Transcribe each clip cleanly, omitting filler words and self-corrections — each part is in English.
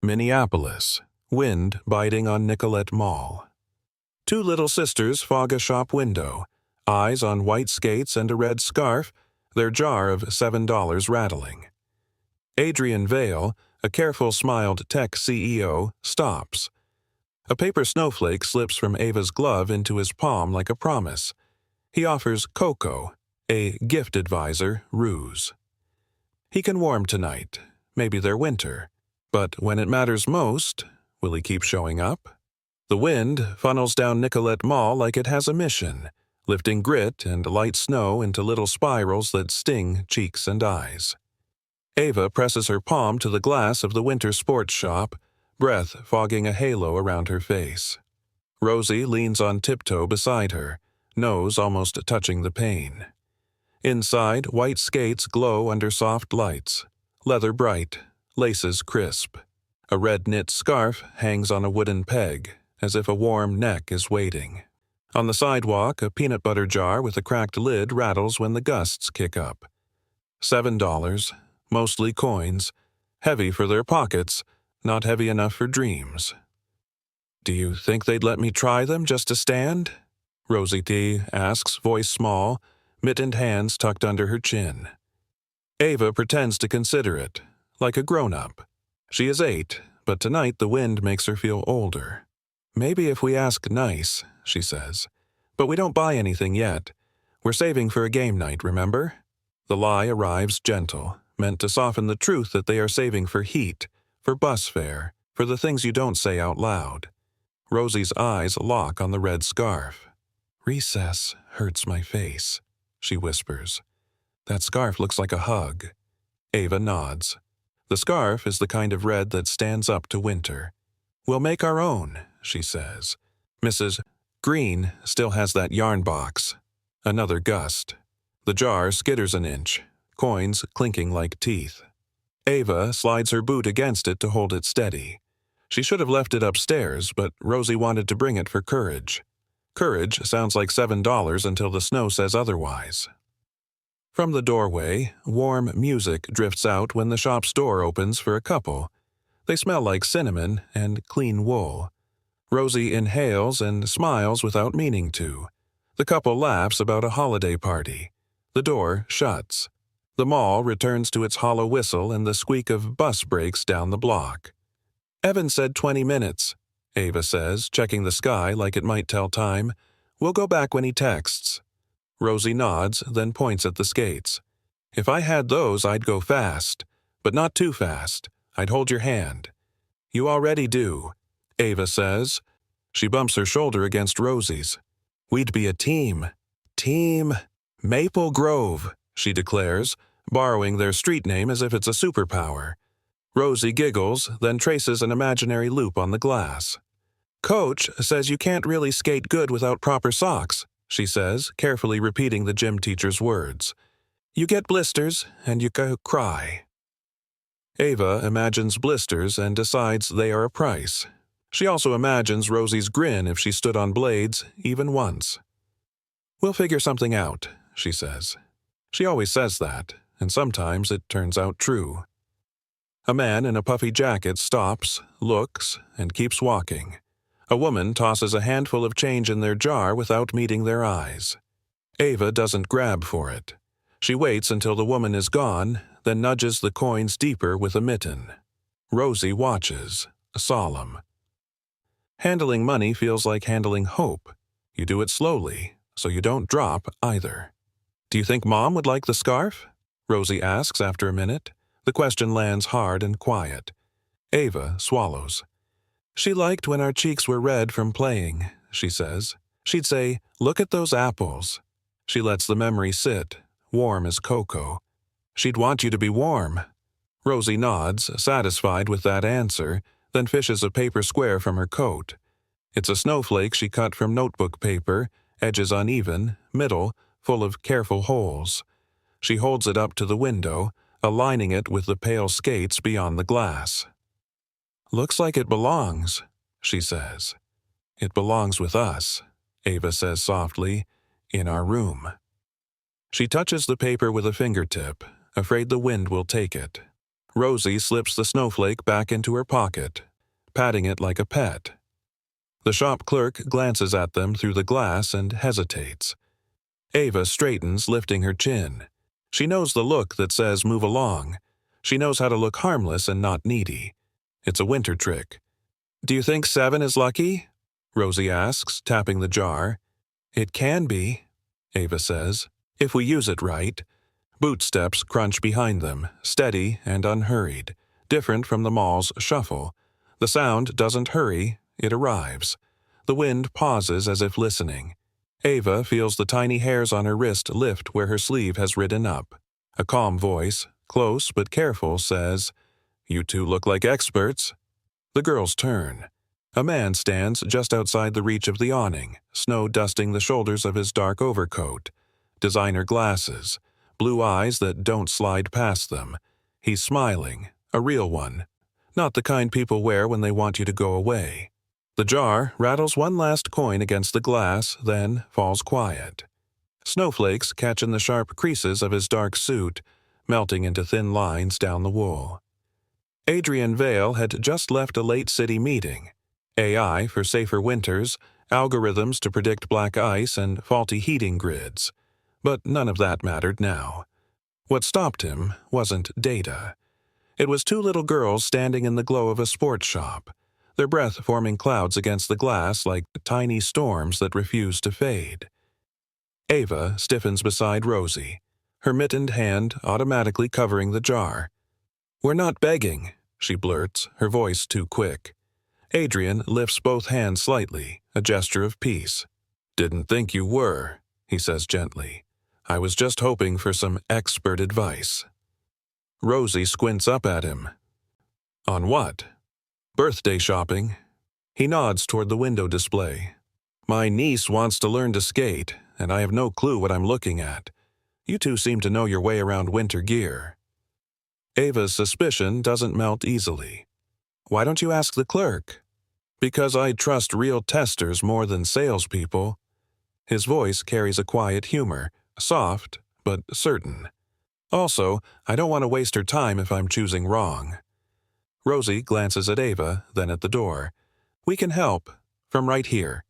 Minneapolis. Wind biting on Nicollet Mall. Two little sisters fog a shop window, eyes on white skates and a red scarf, their jar of $7 rattling. Adrian Vale, a careful-smiled tech CEO, stops. A paper snowflake slips from Ava's glove into his palm like a promise. He offers cocoa, a gift advisor ruse. He can warm tonight, maybe they're winter, but when it matters most, will he keep showing up? The wind funnels down Nicollet Mall like it has a mission, lifting grit and light snow into little spirals that sting cheeks and eyes. Ava presses her palm to the glass of the winter sports shop, breath fogging a halo around her face. Rosie leans on tiptoe beside her, nose almost touching the pane. Inside, white skates glow under soft lights, leather bright, laces crisp. A red knit scarf hangs on a wooden peg, as if a warm neck is waiting. On the sidewalk, a peanut butter jar with a cracked lid rattles when the gusts kick up. $7, mostly coins, heavy for their pockets, not heavy enough for dreams. "Do you think they'd let me try them just to stand?" Rosie T. asks, voice small, mittened hands tucked under her chin. Ava pretends to consider it, like a grown-up. She is 8, but tonight the wind makes her feel older. "Maybe if we ask nice," she says. "But we don't buy anything yet. We're saving for a game night, remember?" The lie arrives gentle, meant to soften the truth that they are saving for heat, for bus fare, for the things you don't say out loud. Rosie's eyes lock on the red scarf. "Recess hurts my face," she whispers. "That scarf looks like a hug." Ava nods. The scarf is the kind of red that stands up to winter. "We'll make our own," she says. Mrs. Green still has that yarn box. Another gust. The jar skitters an inch, coins clinking like teeth. Ava slides her boot against it to hold it steady. She should have left it upstairs, but Rosie wanted to bring it for courage. Courage sounds like $7 until the snow says otherwise. From the doorway, warm music drifts out when the shop's door opens for a couple. They smell like cinnamon and clean wool. Rosie inhales and smiles without meaning to. The couple laughs about a holiday party. The door shuts. The mall returns to its hollow whistle and the squeak of bus brakes down the block. "Evan said 20 minutes, Ava says, checking the sky like it might tell time. "We'll go back when he texts." Rosie nods, then points at the skates. "If I had those, I'd go fast. But not too fast. I'd hold your hand." "You already do," Ava says. She bumps her shoulder against Rosie's. "We'd be a team. Team Maple Grove," she declares, borrowing their street name as if it's a superpower. Rosie giggles, then traces an imaginary loop on the glass. "Coach says you can't really skate good without proper socks," she says, carefully repeating the gym teacher's words. "You get blisters, and you cry." Ava imagines blisters and decides they are a price. She also imagines Rosie's grin if she stood on blades, even once. "We'll figure something out," she says. She always says that, and sometimes it turns out true. A man in a puffy jacket stops, looks, and keeps walking. A woman tosses a handful of change in their jar without meeting their eyes. Ava doesn't grab for it. She waits until the woman is gone, then nudges the coins deeper with a mitten. Rosie watches, solemn. Handling money feels like handling hope. You do it slowly, so you don't drop either. "Do you think Mom would like the scarf?" Rosie asks after a minute. The question lands hard and quiet. Ava swallows. "She liked when our cheeks were red from playing," she says. She'd say, "Look at those apples." She lets the memory sit, warm as cocoa. "She'd want you to be warm." Rosie nods, satisfied with that answer, then fishes a paper square from her coat. It's a snowflake she cut from notebook paper, edges uneven, middle, full of careful holes. She holds it up to the window, aligning it with the pale skates beyond the glass. "Looks like it belongs," she says. "It belongs with us," Ava says softly, "in our room." She touches the paper with a fingertip, afraid the wind will take it. Rosie slips the snowflake back into her pocket, patting it like a pet. The shop clerk glances at them through the glass and hesitates. Ava straightens, lifting her chin. She knows the look that says move along. She knows how to look harmless and not needy. It's a winter trick. "Do you think 7 is lucky?" Rosie asks, tapping the jar. "It can be," Ava says, "if we use it right." Boot steps crunch behind them, steady and unhurried, different from the mall's shuffle. The sound doesn't hurry, it arrives. The wind pauses as if listening. Ava feels the tiny hairs on her wrist lift where her sleeve has ridden up. A calm voice, close but careful, says, "You two look like experts." The girls turn. A man stands just outside the reach of the awning, snow dusting the shoulders of his dark overcoat. Designer glasses, blue eyes that don't slide past them. He's smiling, a real one, not the kind people wear when they want you to go away. The jar rattles one last coin against the glass, then falls quiet. Snowflakes catch in the sharp creases of his dark suit, melting into thin lines down the wool. Adrian Vale had just left a late city meeting. AI for safer winters, algorithms to predict black ice, and faulty heating grids. But none of that mattered now. What stopped him wasn't data. It was two little girls standing in the glow of a sports shop, their breath forming clouds against the glass like tiny storms that refuse to fade. Ava stiffens beside Rosie, her mittened hand automatically covering the jar. "We're not begging," she blurts, her voice too quick. Adrian lifts both hands slightly, a gesture of peace. "Didn't think you were," he says gently. "I was just hoping for some expert advice." Rosie squints up at him. "On what?" "Birthday shopping." He nods toward the window display. "My niece wants to learn to skate, and I have no clue what I'm looking at. You two seem to know your way around winter gear." Ava's suspicion doesn't melt easily. "Why don't you ask the clerk?" "Because I trust real testers more than salespeople." His voice carries a quiet humor, soft but certain. "Also, I don't want to waste her time if I'm choosing wrong." Rosie glances at Ava, then at the door. "We can help, from right here."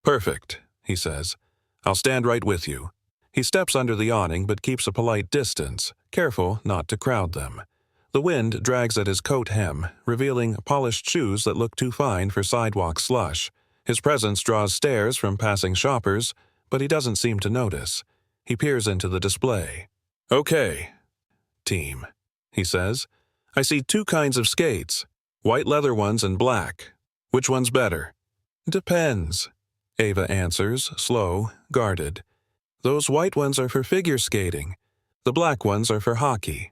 "Perfect," he says. "I'll stand right with you." He steps under the awning but keeps a polite distance, careful not to crowd them. The wind drags at his coat hem, revealing polished shoes that look too fine for sidewalk slush. His presence draws stares from passing shoppers, but he doesn't seem to notice. He peers into the display. "Okay, team," he says. "I see 2 kinds of skates, white leather ones and black. Which one's better?" "Depends," Ava answers, slow, guarded. "Those white ones are for figure skating. The black ones are for hockey."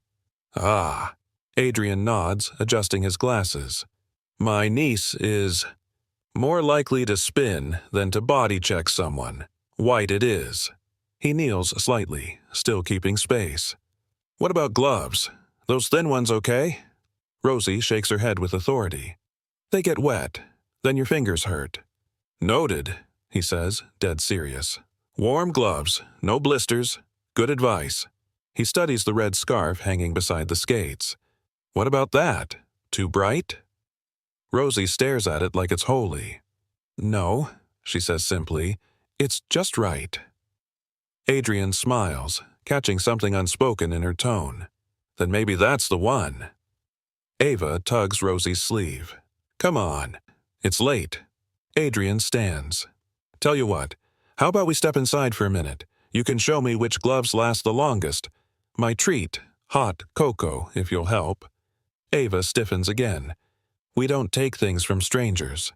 "Ah." Adrian nods, adjusting his glasses. "My niece is more likely to spin than to body check someone. White it is." He kneels slightly, still keeping space. "What about gloves? Those thin ones okay?" Rosie shakes her head with authority. "They get wet. Then your fingers hurt." "Noted," he says, dead serious. "Warm gloves, no blisters. Good advice." He studies the red scarf hanging beside the skates. "What about that? Too bright?" Rosie stares at it like it's holy. "No," she says simply. "It's just right." Adrian smiles, catching something unspoken in her tone. "Then maybe that's the one." Ava tugs Rosie's sleeve. "Come on. It's late." Adrian stands. "Tell you what, how about we step inside for a minute? You can show me which gloves last the longest. My treat, hot cocoa, if you'll help." Ava stiffens again. "We don't take things from strangers."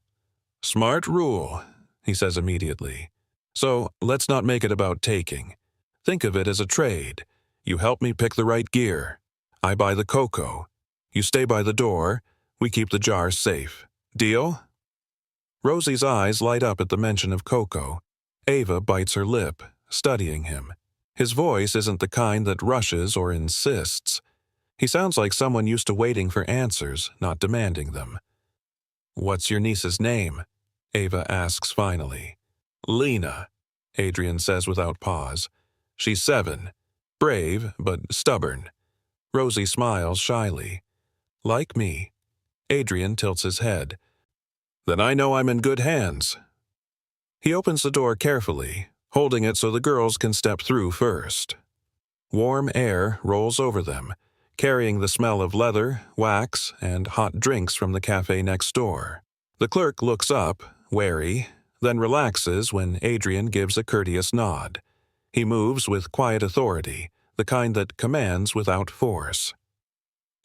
"Smart rule," he says immediately. "So let's not make it about taking. Think of it as a trade. You help me pick the right gear. I buy the cocoa. You stay by the door. We keep the jar safe. Deal?" Rosie's eyes light up at the mention of cocoa. Ava bites her lip, studying him. His voice isn't the kind that rushes or insists. He sounds like someone used to waiting for answers, not demanding them. "What's your niece's name?" Ava asks finally. "Lena," Adrian says without pause. "She's 7. Brave, but stubborn." Rosie smiles shyly. Like me. Adrian tilts his head. Then I know I'm in good hands. He opens the door carefully, holding it so the girls can step through first. Warm air rolls over them, carrying the smell of leather, wax, and hot drinks from the cafe next door. The clerk looks up, wary, then relaxes when Adrian gives a courteous nod. He moves with quiet authority, the kind that commands without force.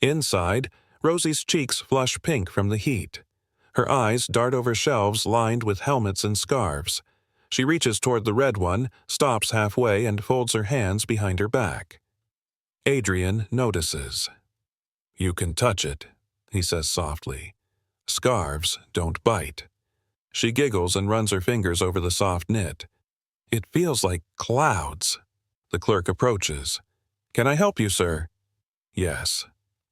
Inside, Rosie's cheeks flush pink from the heat. Her eyes dart over shelves lined with helmets and scarves. She reaches toward the red one, stops halfway, and folds her hands behind her back. Adrian notices. "You can touch it," he says softly. "Scarves don't bite." She giggles and runs her fingers over the soft knit. "It feels like clouds." The clerk approaches. "Can I help you, sir?" "Yes,"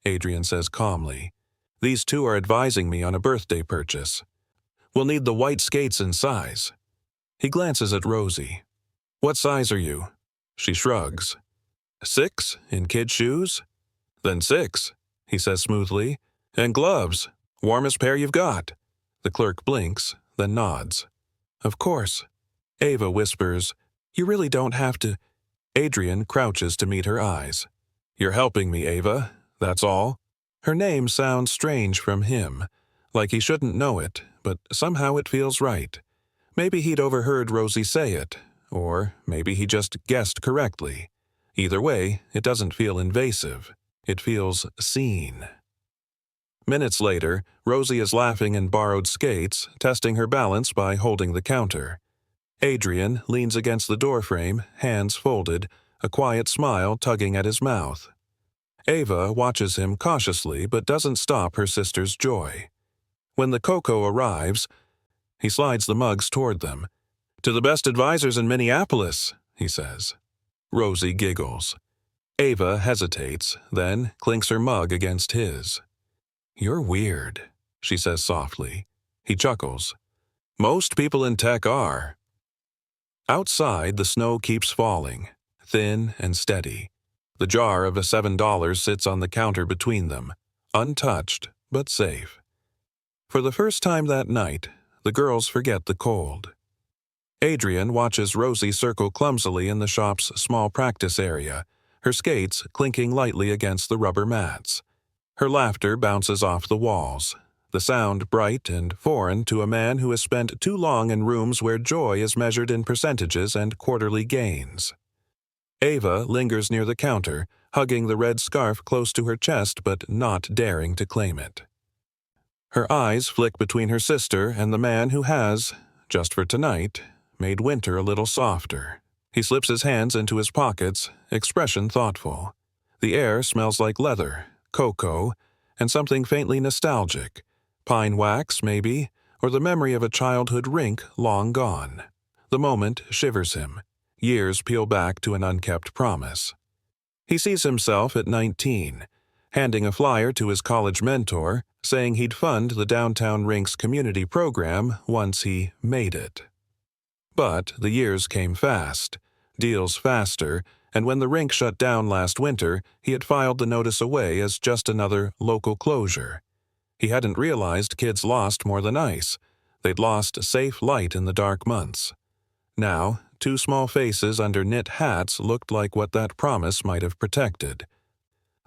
Adrian says calmly. "These two are advising me on a birthday purchase. We'll need the white skates in size." He glances at Rosie. "What size are you?" She shrugs. 6 in kid shoes? Then 6, he says smoothly. And gloves. Warmest pair you've got. The clerk blinks, then nods. "Of course." Ava whispers, "You really don't have to." Adrian crouches to meet her eyes. "You're helping me, Ava. That's all." Her name sounds strange from him, like he shouldn't know it, but somehow it feels right. Maybe he'd overheard Rosie say it, or maybe he just guessed correctly. Either way, it doesn't feel invasive. It feels seen. Minutes later, Rosie is laughing in borrowed skates, testing her balance by holding the counter. Adrian leans against the doorframe, hands folded, a quiet smile tugging at his mouth. Ava watches him cautiously but doesn't stop her sister's joy. When the cocoa arrives, he slides the mugs toward them. "To the best advisors in Minneapolis," he says. Rosie giggles. Ava hesitates, then clinks her mug against his. "You're weird," she says softly. He chuckles. "Most people in tech are." Outside, the snow keeps falling, thin and steady. The jar of $7 sits on the counter between them, untouched but safe. For the first time that night, the girls forget the cold. Adrian watches Rosie circle clumsily in the shop's small practice area, her skates clinking lightly against the rubber mats. Her laughter bounces off the walls, the sound bright and foreign to a man who has spent too long in rooms where joy is measured in percentages and quarterly gains. Ava lingers near the counter, hugging the red scarf close to her chest but not daring to claim it. Her eyes flick between her sister and the man who has, just for tonight, made winter a little softer. He slips his hands into his pockets, expression thoughtful. The air smells like leather, cocoa, and something faintly nostalgic. Pine wax, maybe, or the memory of a childhood rink long gone. The moment shivers him. Years peel back to an unkept promise. He sees himself at 19, handing a flyer to his college mentor, saying he'd fund the downtown rink's community program once he made it. But the years came fast, deals faster, and when the rink shut down last winter, he had filed the notice away as just another local closure. He hadn't realized kids lost more than ice. They'd lost safe light in the dark months. Now, 2 small faces under knit hats looked like what that promise might have protected.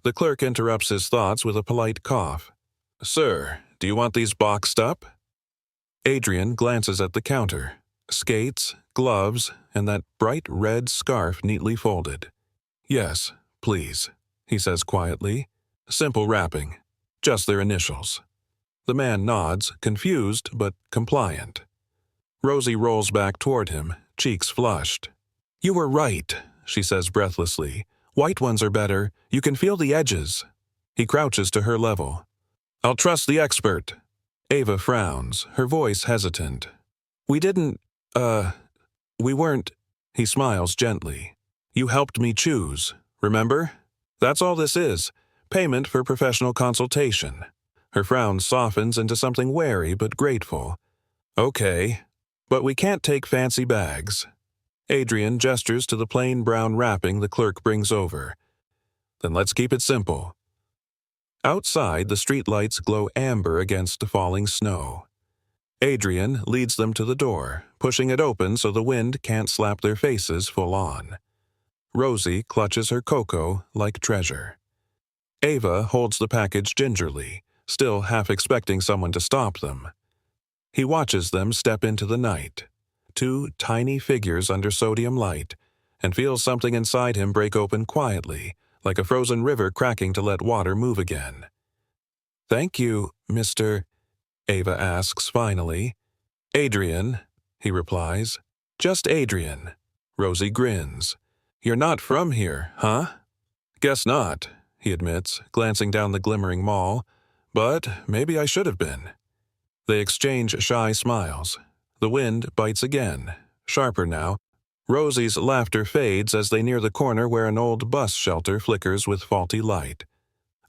The clerk interrupts his thoughts with a polite cough. "Sir, do you want these boxed up?" Adrian glances at the counter. Skates, gloves, and that bright red scarf neatly folded. "Yes, please," he says quietly. "Simple wrapping. Just their initials." The man nods, confused but compliant. Rosie rolls back toward him, cheeks flushed. "You were right," she says breathlessly. "White ones are better. You can feel the edges." He crouches to her level. "I'll trust the expert." Ava frowns, her voice hesitant. We weren't." He smiles gently. "You helped me choose, remember? That's all this is. Payment for professional consultation." Her frown softens into something wary but grateful. "Okay, but we can't take fancy bags." Adrian gestures to the plain brown wrapping the clerk brings over. "Then let's keep it simple." Outside, the streetlights glow amber against the falling snow. Adrian leads them to the door, pushing it open so the wind can't slap their faces full on. Rosie clutches her cocoa like treasure. Ava holds the package gingerly, still half expecting someone to stop them. He watches them step into the night, two tiny figures under sodium light, and feels something inside him break open quietly, like a frozen river cracking to let water move again. "Thank you, Mr.?" Ava asks finally. "Adrian," he replies. "Just Adrian." Rosie grins. "You're not from here, huh?" "Guess not," he admits, glancing down the glimmering mall. "But maybe I should have been." They exchange shy smiles. The wind bites again, sharper now. Rosie's laughter fades as they near the corner where an old bus shelter flickers with faulty light.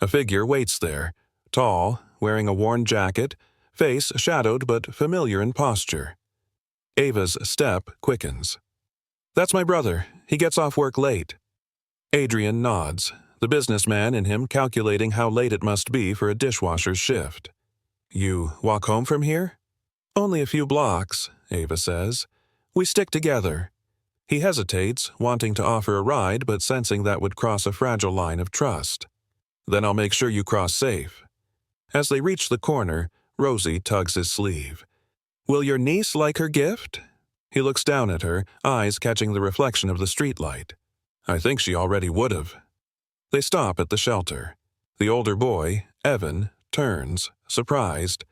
A figure waits there, tall, wearing a worn jacket, face shadowed but familiar in posture. Ava's step quickens. "That's my brother. He gets off work late." Adrian nods, the businessman in him calculating how late it must be for a dishwasher's shift. "You walk home from here?" "Only a few blocks," Ava says. "We stick together." He hesitates, wanting to offer a ride but sensing that would cross a fragile line of trust. "Then I'll make sure you cross safe." As they reach the corner, Rosie tugs his sleeve. "Will your niece like her gift?" He looks down at her, eyes catching the reflection of the streetlight. "I think she already would have." They stop at the shelter. The older boy, Evan, turns, surprised,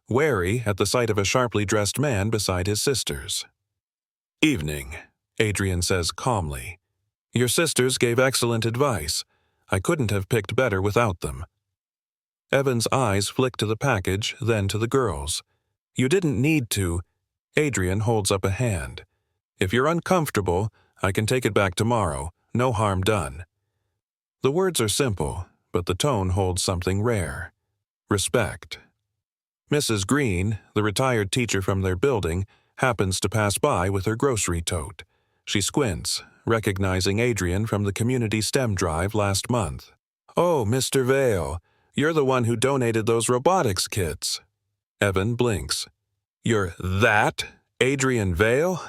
wary at the sight of a sharply dressed man beside his sisters. "Evening," Adrian says calmly. "Your sisters gave excellent advice. I couldn't have picked better without them." Evan's eyes flick to the package, then to the girls. "You didn't need to." Adrian holds up a hand. "If you're uncomfortable, I can take it back tomorrow. No harm done." The words are simple, but the tone holds something rare. Respect. Mrs. Green, the retired teacher from their building, happens to pass by with her grocery tote. She squints, recognizing Adrian from the community STEM drive last month. "Oh, Mr. Vale, you're the one who donated those robotics kits." Evan blinks. "You're that Adrian Vale?"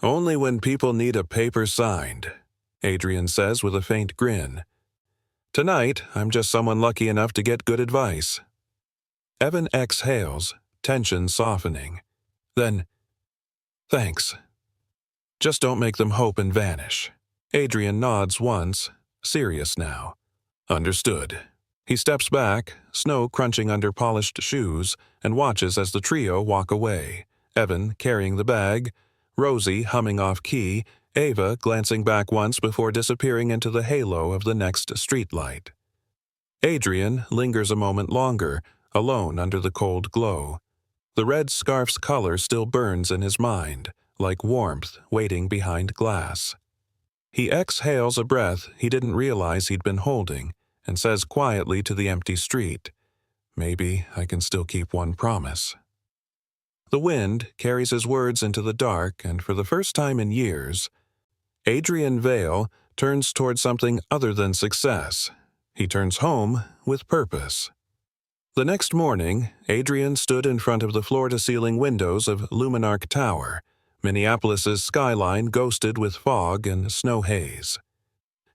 "Only when people need a paper signed," Adrian says with a faint grin. "Tonight, I'm just someone lucky enough to get good advice." Evan exhales, tension softening. Then, "Thanks. Just don't make them hope and vanish." Adrian nods once, serious now. "Understood." He steps back, snow crunching under polished shoes, and watches as the trio walk away, Evan carrying the bag, Rosie humming off-key, Ava glancing back once before disappearing into the halo of the next streetlight. Adrian lingers a moment longer, alone under the cold glow. The red scarf's color still burns in his mind, like warmth waiting behind glass. He exhales a breath he didn't realize he'd been holding, and says quietly to the empty street, "Maybe I can still keep one promise." The wind carries his words into the dark, and for the first time in years, Adrian Vale turns toward something other than success. He turns home with purpose. The next morning, Adrian stood in front of the floor-to-ceiling windows of Luminark Tower, Minneapolis's skyline ghosted with fog and snow haze.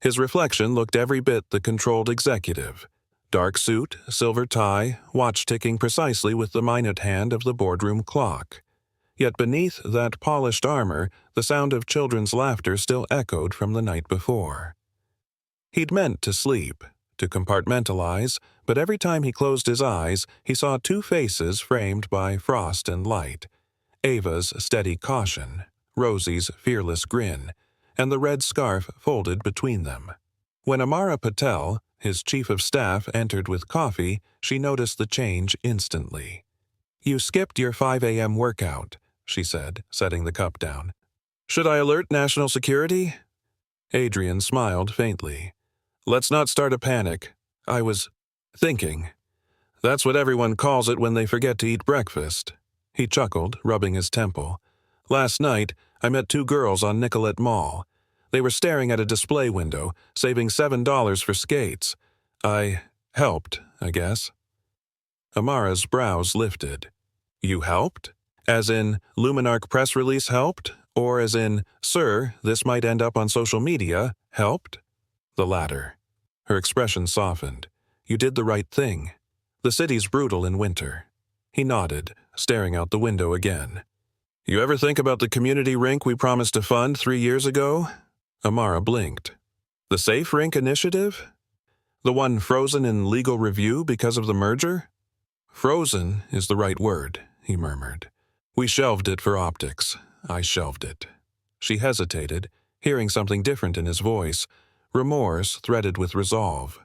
His reflection looked every bit the controlled executive. Dark suit, silver tie, watch ticking precisely with the minute hand of the boardroom clock. Yet beneath that polished armor, the sound of children's laughter still echoed from the night before. He'd meant to sleep, to compartmentalize, but every time he closed his eyes, he saw two faces framed by frost and light. Ava's steady caution, Rosie's fearless grin, and the red scarf folded between them. When Amara Patel, his chief of staff, entered with coffee, she noticed the change instantly. "You skipped your 5 a.m. workout," she said, setting the cup down. "Should I alert national security?" Adrian smiled faintly. "Let's not start a panic. I was thinking. That's what everyone calls it when they forget to eat breakfast." He chuckled, rubbing his temple. "Last night, I met two girls on Nicollet Mall. They were staring at a display window, saving $7 for skates. Helped, I guess. Amara's brows lifted. You helped? As in, Luminarch press release helped? Or as in, sir, this might end up on social media, helped? The latter. Her expression softened. You did the right thing. The city's brutal in winter. He nodded, staring out the window again. You ever think about the community rink we promised to fund 3 years ago? Amara blinked. The Safe Rink Initiative? The one frozen in legal review because of the merger? Frozen is the right word, he murmured. We shelved it for optics. I shelved it. She hesitated, hearing something different in his voice, remorse threaded with resolve.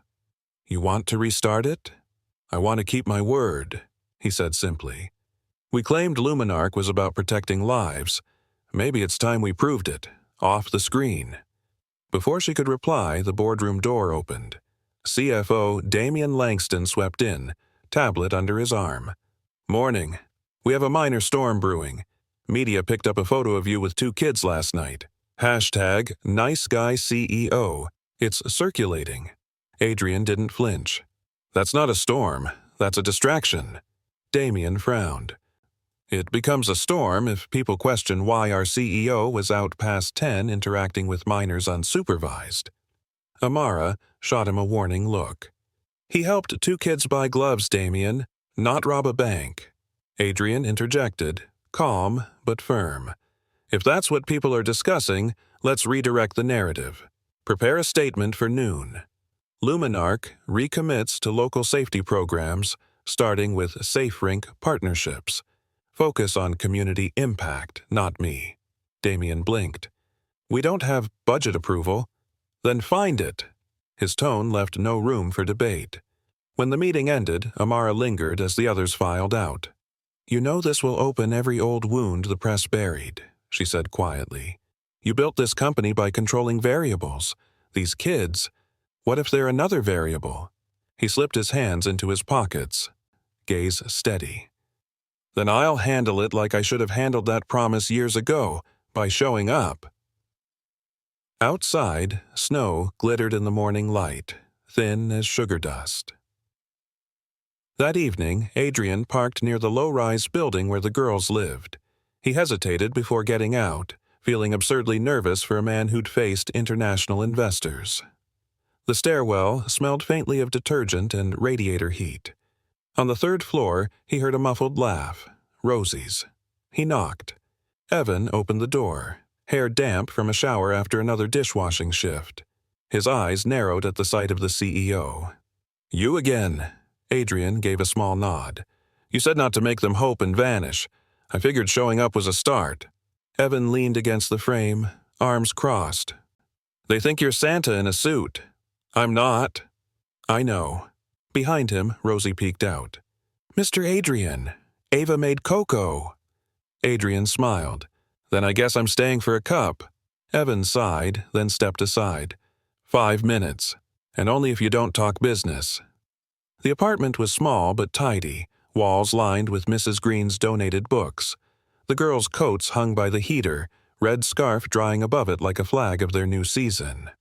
You want to restart it? I want to keep my word, he said simply. We claimed Luminarch was about protecting lives. Maybe it's time we proved it, off the screen. Before she could reply, the boardroom door opened. CFO Damian Langston swept in, tablet under his arm. Morning. We have a minor storm brewing. Media picked up a photo of you with 2 kids last night. Hashtag #NiceGuyCEO. It's circulating. Adrian didn't flinch. That's not a storm. That's a distraction. Damian frowned. It becomes a storm if people question why our CEO was out past 10 interacting with minors unsupervised. Amara shot him a warning look. He helped 2 kids buy gloves, Damian, not rob a bank. Adrian interjected, calm but firm. If that's what people are discussing, let's redirect the narrative. Prepare a statement for noon. Luminarch recommits to local safety programs, starting with SafeRink partnerships. Focus on community impact, not me. Damian blinked. We don't have budget approval. Then find it. His tone left no room for debate. When the meeting ended, Amara lingered as the others filed out. You know this will open every old wound the press buried, she said quietly. You built this company by controlling variables. These kids, what if they're another variable? He slipped his hands into his pockets, gaze steady. Then I'll handle it like I should have handled that promise years ago, by showing up. Outside, snow glittered in the morning light, thin as sugar dust. That evening, Adrian parked near the low-rise building where the girls lived. He hesitated before getting out, feeling absurdly nervous for a man who'd faced international investors. The stairwell smelled faintly of detergent and radiator heat. On the 3rd floor, he heard a muffled laugh, Rosie's. He knocked. Evan opened the door, hair damp from a shower after another dishwashing shift. His eyes narrowed at the sight of the CEO. You again. Adrian gave a small nod. You said not to make them hope and vanish. I figured showing up was a start. Evan leaned against the frame, arms crossed. They think you're Santa in a suit. I'm not. I know. Behind him, Rosie peeked out. Mr. Adrian, Ava made cocoa. Adrian smiled. Then I guess I'm staying for a cup. Evan sighed, then stepped aside. 5 minutes, and only if you don't talk business. The apartment was small but tidy, walls lined with Mrs. Green's donated books. The girls' coats hung by the heater, red scarf drying above it like a flag of their new season.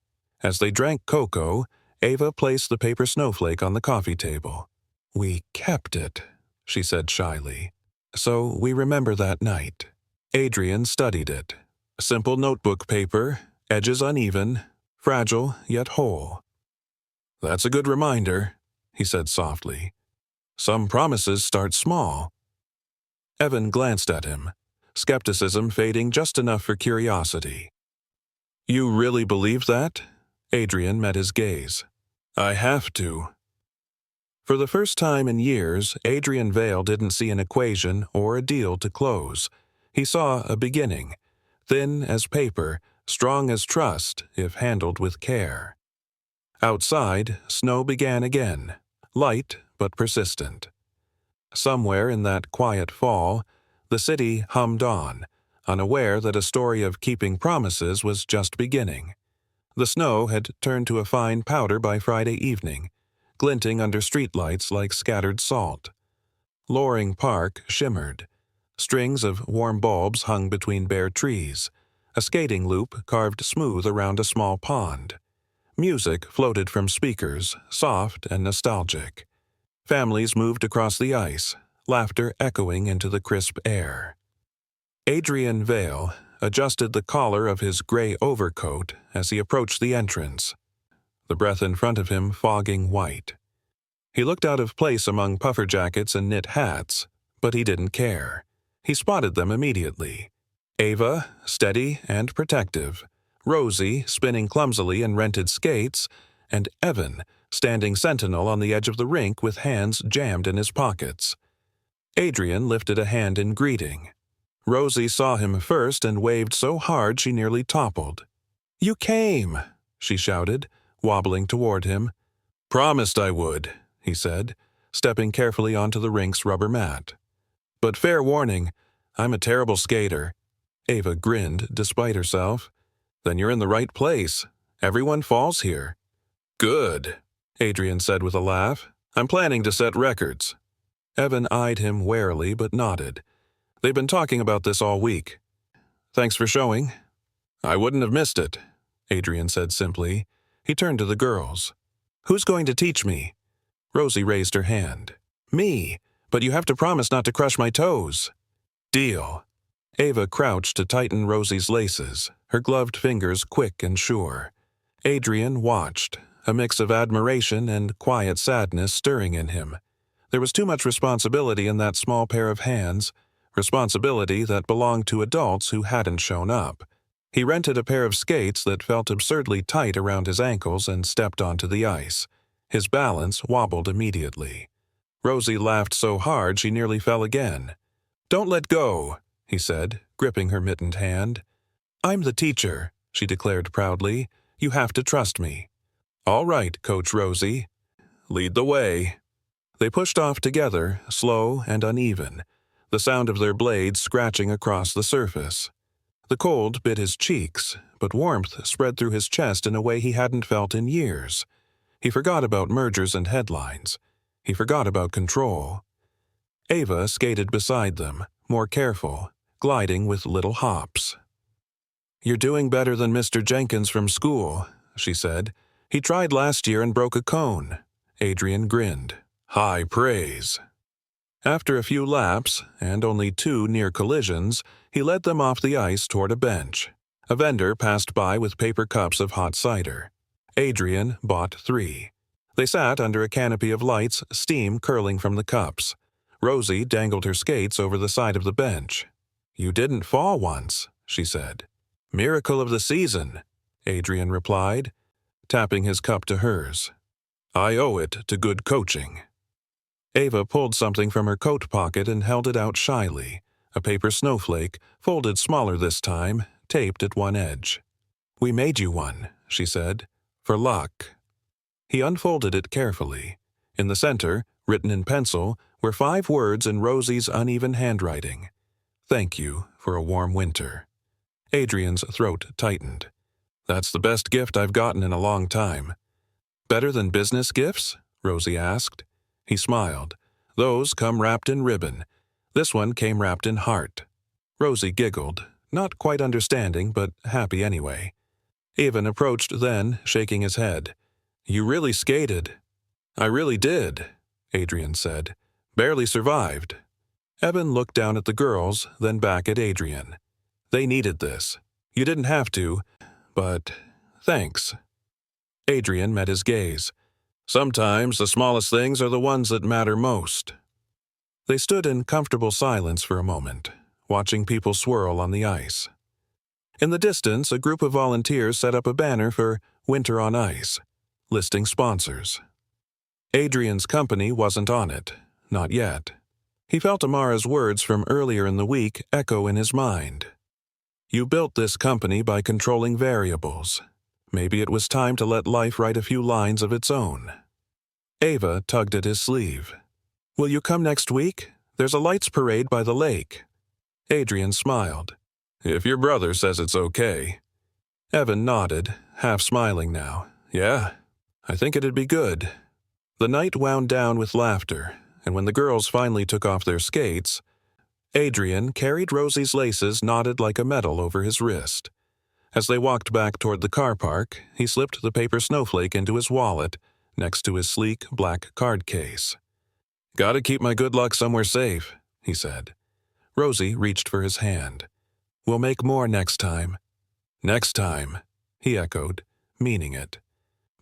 As they drank cocoa, Ava placed the paper snowflake on the coffee table. We kept it, she said shyly. So we remember that night. Adrian studied it. Simple notebook paper, edges uneven, fragile yet whole. That's a good reminder, he said softly. Some promises start small. Evan glanced at him, skepticism fading just enough for curiosity. You really believe that? Adrian met his gaze. I have to. For the first time in years, Adrian Vale didn't see an equation or a deal to close. He saw a beginning, thin as paper, strong as trust if handled with care. Outside, snow began again, light but persistent. Somewhere in that quiet fall, the city hummed on, unaware that a story of keeping promises was just beginning. The snow had turned to a fine powder by Friday evening, glinting under streetlights like scattered salt. Loring Park shimmered. Strings of warm bulbs hung between bare trees, a skating loop carved smooth around a small pond. Music floated from speakers, soft and nostalgic. Families moved across the ice, laughter echoing into the crisp air. Adrian Vale adjusted the collar of his gray overcoat as he approached the entrance, the breath in front of him fogging white. He looked out of place among puffer jackets and knit hats, but he didn't care. He spotted them immediately. Ava, steady and protective, Rosie, spinning clumsily in rented skates, and Evan, standing sentinel on the edge of the rink with hands jammed in his pockets. Adrian lifted a hand in greeting. Rosie saw him first and waved so hard she nearly toppled. "You came!" she shouted, wobbling toward him. "Promised I would," he said, stepping carefully onto the rink's rubber mat. "But fair warning, I'm a terrible skater." Ava grinned despite herself. "Then you're in the right place. Everyone falls here." "Good," Adrian said with a laugh. "I'm planning to set records." Evan eyed him warily but nodded. "They've been talking about this all week." "Thanks for showing." "I wouldn't have missed it," Adrian said simply. He turned to the girls. "Who's going to teach me?" Rosie raised her hand. "Me, but you have to promise not to crush my toes." "Deal." Ava crouched to tighten Rosie's laces, her gloved fingers quick and sure. Adrian watched, a mix of admiration and quiet sadness stirring in him. There was too much responsibility in that small pair of hands, responsibility that belonged to adults who hadn't shown up. He rented a pair of skates that felt absurdly tight around his ankles and stepped onto the ice. His balance wobbled immediately. Rosie laughed so hard she nearly fell again. "Don't let go," he said, gripping her mittened hand. "I'm the teacher," she declared proudly. "You have to trust me." "All right, Coach Rosie. Lead the way." They pushed off together, slow and uneven, the sound of their blades scratching across the surface. The cold bit his cheeks, but warmth spread through his chest in a way he hadn't felt in years. He forgot about mergers and headlines. He forgot about control. Ava skated beside them, more careful, gliding with little hops. "You're doing better than Mr. Jenkins from school," she said. "He tried last year and broke a cone." Adrian grinned. "High praise." After a few laps, and only 2 near collisions, he led them off the ice toward a bench. A vendor passed by with paper cups of hot cider. Adrian bought 3. They sat under a canopy of lights, steam curling from the cups. Rosie dangled her skates over the side of the bench. "You didn't fall once," she said. "Miracle of the season," Adrian replied, tapping his cup to hers. "I owe it to good coaching." Ava pulled something from her coat pocket and held it out shyly, a paper snowflake, folded smaller this time, taped at one edge. "We made you one," she said, "for luck." He unfolded it carefully. In the center, written in pencil, were 5 words in Rosie's uneven handwriting. "Thank you for a warm winter." Adrian's throat tightened. "That's the best gift I've gotten in a long time." "Better than business gifts?" Rosie asked. He smiled. "Those come wrapped in ribbon. This one came wrapped in heart." Rosie giggled, not quite understanding, but happy anyway. Evan approached then, shaking his head. "You really skated." "I really did," Adrian said. "Barely survived." Evan looked down at the girls, then back at Adrian. "They needed this. You didn't have to, but thanks." Adrian met his gaze. "Sometimes the smallest things are the ones that matter most." They stood in comfortable silence for a moment, watching people swirl on the ice. In the distance, a group of volunteers set up a banner for Winter on Ice, listing sponsors. Adrian's company wasn't on it, not yet. He felt Amara's words from earlier in the week echo in his mind. "You built this company by controlling variables. Maybe it was time to let life write a few lines of its own." Ava tugged at his sleeve. "Will you come next week? There's a lights parade by the lake." Adrian smiled. "If your brother says it's okay." Evan nodded, half smiling now. "Yeah, I think it'd be good." The night wound down with laughter, and when the girls finally took off their skates, Adrian carried Rosie's laces knotted like a medal over his wrist. As they walked back toward the car park, he slipped the paper snowflake into his wallet next to his sleek black card case. "Gotta keep my good luck somewhere safe," he said. Rosie reached for his hand. "We'll make more next time." "Next time," he echoed, meaning it.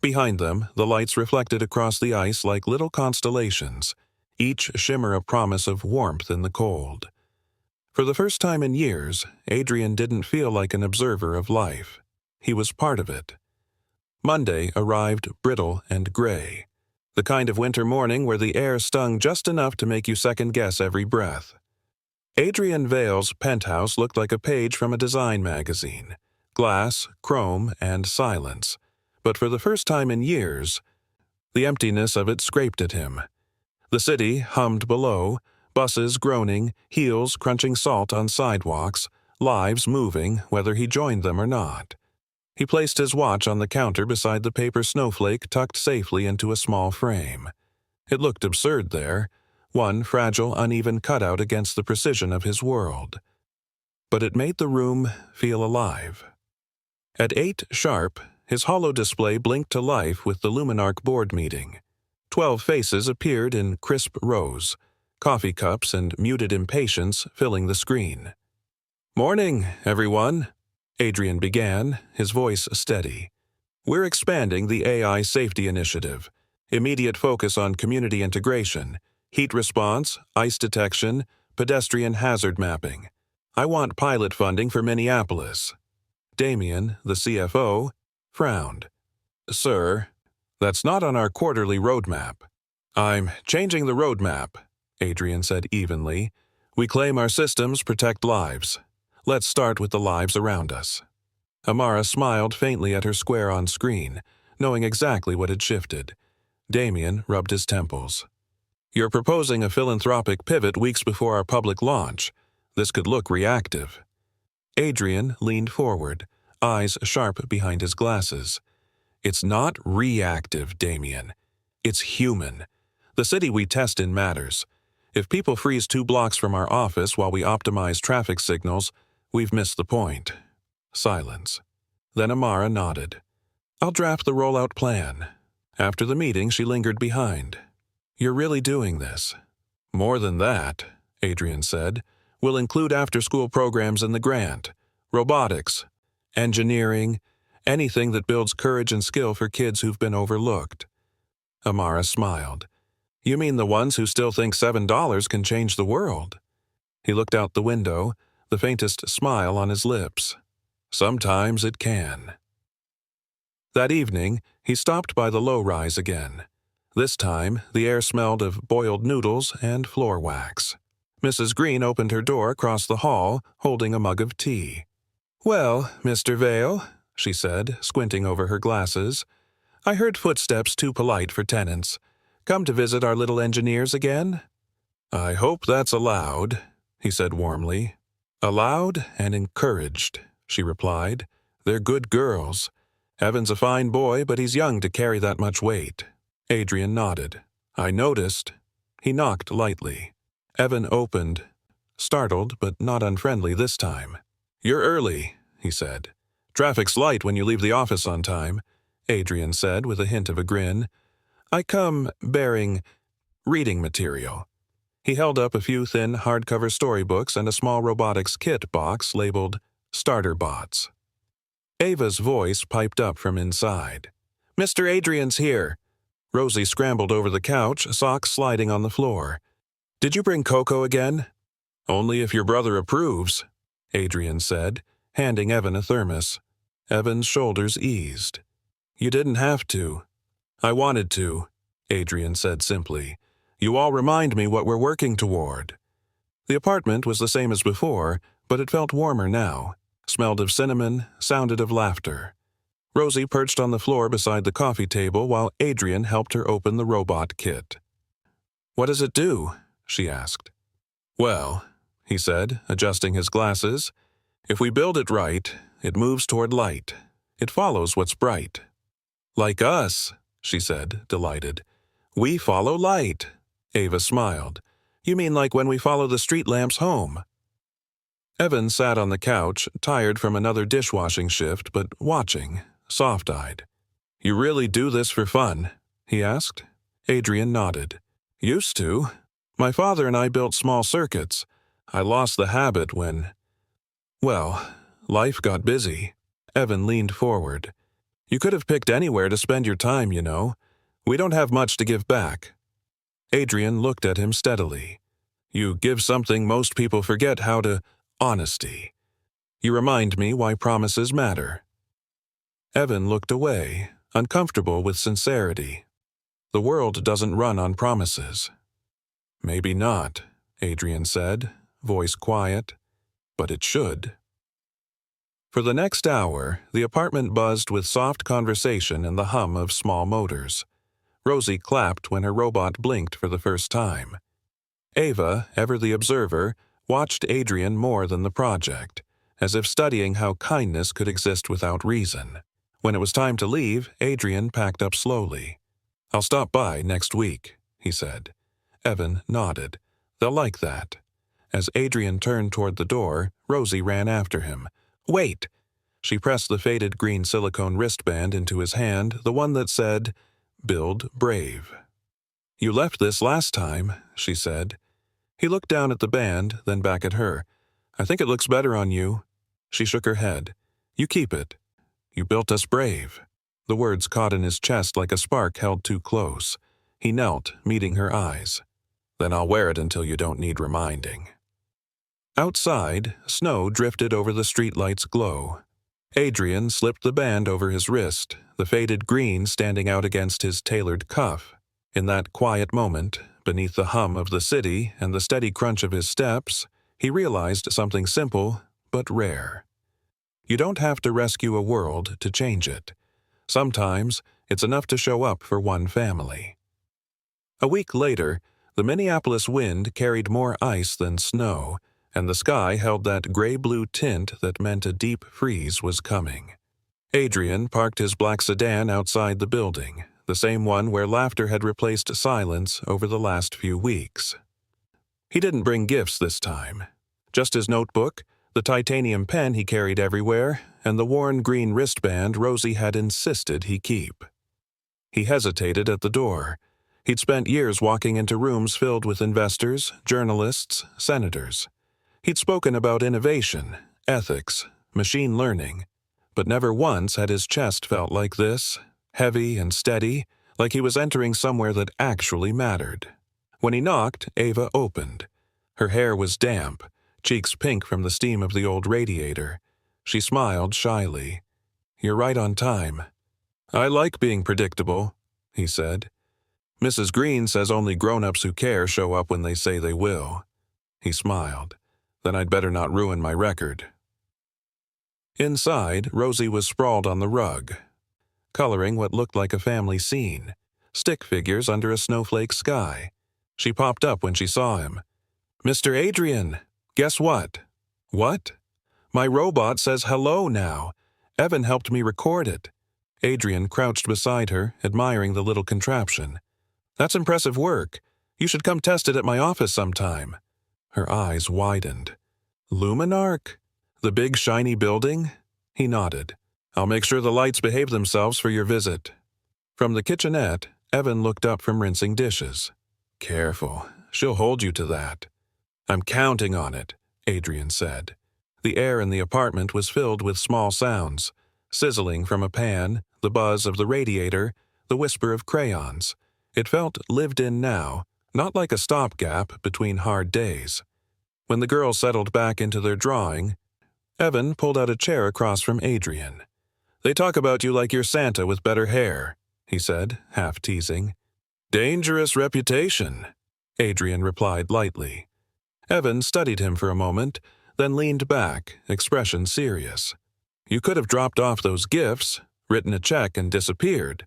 Behind them, the lights reflected across the ice like little constellations, each shimmer a promise of warmth in the cold. For the first time in years, Adrian didn't feel like an observer of life. He was part of it. Monday arrived brittle and gray, the kind of winter morning where the air stung just enough to make you second-guess every breath. Adrian Vale's penthouse looked like a page from a design magazine: glass, chrome, and silence. But for the first time in years, the emptiness of it scraped at him. The city hummed below, buses groaning, heels crunching salt on sidewalks, lives moving whether he joined them or not. He placed his watch on the counter beside the paper snowflake tucked safely into a small frame. It looked absurd there, one fragile, uneven cutout against the precision of his world. But it made the room feel alive. At 8 sharp, his hollow display blinked to life with the Luminarch board meeting. 12 faces appeared in crisp rows, coffee cups and muted impatience filling the screen. "Morning, everyone," Adrian began, his voice steady. "We're expanding the AI Safety Initiative. Immediate focus on community integration, heat response, ice detection, pedestrian hazard mapping. I want pilot funding for Minneapolis." Damien, the CFO, frowned. "Sir, that's not on our quarterly roadmap." "I'm changing the roadmap," Adrian said evenly. "We claim our systems protect lives. Let's start with the lives around us." Amara smiled faintly at her square on screen, knowing exactly what had shifted. Damien rubbed his temples. "You're proposing a philanthropic pivot weeks before our public launch. This could look reactive." Adrian leaned forward, eyes sharp behind his glasses. "It's not reactive, Damien. It's human. The city we test in matters. If people freeze 2 blocks from our office while we optimize traffic signals, we've missed the point." Silence. Then Amara nodded. "I'll draft the rollout plan." After the meeting, she lingered behind. "You're really doing this?" "More than that," Adrian said. "We'll include after-school programs in the grant. Robotics, engineering, anything that builds courage and skill for kids who've been overlooked." Amara smiled. "You mean the ones who still think $7 can change the world?" He looked out the window, the faintest smile on his lips. "Sometimes it can." That evening, he stopped by the low-rise again. This time, the air smelled of boiled noodles and floor wax. Mrs. Green opened her door across the hall, holding a mug of tea. "Well, Mr. Vale," she said, squinting over her glasses, "I heard footsteps too polite for tenants. Come to visit our little engineers again?" "I hope that's allowed," he said warmly. "Allowed and encouraged," she replied. "They're good girls. Evan's a fine boy, but he's young to carry that much weight." Adrian nodded. "I noticed." He knocked lightly. Evan opened, startled but not unfriendly this time. "You're early," he said. "Traffic's light when you leave the office on time," Adrian said with a hint of a grin. "I come bearing reading material." He held up a few thin hardcover storybooks and a small robotics kit box labeled Starter Bots. Ava's voice piped up from inside. "Mr. Adrian's here." Rosie scrambled over the couch, socks sliding on the floor. "Did you bring cocoa again?" "Only if your brother approves," Adrian said, handing Evan a thermos. Evan's shoulders eased. "You didn't have to." "I wanted to," Adrian said simply. "You all remind me what we're working toward." The apartment was the same as before, but it felt warmer now, smelled of cinnamon, sounded of laughter. Rosie perched on the floor beside the coffee table while Adrian helped her open the robot kit. "What does it do?" she asked. "Well," he said, adjusting his glasses, "if we build it right, it moves toward light. It follows what's bright." "Like us," she said, delighted. "We follow light." Ava smiled. "You mean like when we follow the street lamps home?" Evan sat on the couch, tired from another dishwashing shift, but watching, soft-eyed. "You really do this for fun?" he asked. Adrian nodded. "Used to. My father and I built small circuits. I lost the habit when... well, life got busy." Evan leaned forward. "You could have picked anywhere to spend your time, you know. We don't have much to give back." Adrian looked at him steadily. "You give something most people forget how to... honesty. You remind me why promises matter." Evan looked away, uncomfortable with sincerity. "The world doesn't run on promises." "Maybe not," Adrian said, voice quiet, "but it should." For the next hour, the apartment buzzed with soft conversation and the hum of small motors. Rosie clapped when her robot blinked for the first time. Ava, ever the observer, watched Adrian more than the project, as if studying how kindness could exist without reason. When it was time to leave, Adrian packed up slowly. "I'll stop by next week," he said. Evan nodded. "They'll like that." As Adrian turned toward the door, Rosie ran after him. "Wait!" She pressed the faded green silicone wristband into his hand, the one that said, "Build Brave." "You left this last time," she said. He looked down at the band, then back at her. "I think it looks better on you." She shook her head. "You keep it. You built us brave." The words caught in his chest like a spark held too close. He knelt, meeting her eyes. "Then I'll wear it until you don't need reminding." Outside, snow drifted over the streetlight's glow. Adrian slipped the band over his wrist, the faded green standing out against his tailored cuff. In that quiet moment, beneath the hum of the city and the steady crunch of his steps, he realized something simple but rare. You don't have to rescue a world to change it. Sometimes, it's enough to show up for one family. A week later, the Minneapolis wind carried more ice than snow, and the sky held that gray-blue tint that meant a deep freeze was coming. Adrian parked his black sedan outside the building, the same one where laughter had replaced silence over the last few weeks. He didn't bring gifts this time. Just his notebook, the titanium pen he carried everywhere, and the worn green wristband Rosie had insisted he keep. He hesitated at the door. He'd spent years walking into rooms filled with investors, journalists, senators. He'd spoken about innovation, ethics, machine learning, but never once had his chest felt like this, heavy and steady, like he was entering somewhere that actually mattered. When he knocked, Ava opened. Her hair was damp, cheeks pink from the steam of the old radiator. She smiled shyly. "You're right on time." "I like being predictable," he said. "Mrs. Green says only grown-ups who care show up when they say they will." He smiled. "Then I'd better not ruin my record." Inside, Rosie was sprawled on the rug, coloring what looked like a family scene, stick figures under a snowflake sky. She popped up when she saw him. "Mr. Adrian, guess what?" "What?" "My robot says hello now. Evan helped me record it." Adrian crouched beside her, admiring the little contraption. "That's impressive work. You should come test it at my office sometime." Her eyes widened. "Luminark? The big shiny building?" He nodded. "I'll make sure the lights behave themselves for your visit." From the kitchenette, Evan looked up from rinsing dishes. "Careful. She'll hold you to that." "I'm counting on it," Adrian said. The air in the apartment was filled with small sounds, sizzling from a pan, the buzz of the radiator, the whisper of crayons. It felt lived in now, not like a stopgap between hard days. When the girls settled back into their drawing, Evan pulled out a chair across from Adrian. "They talk about you like you're Santa with better hair," he said, half teasing. "Dangerous reputation," Adrian replied lightly. Evan studied him for a moment, then leaned back, expression serious. "You could have dropped off those gifts, written a check, and disappeared.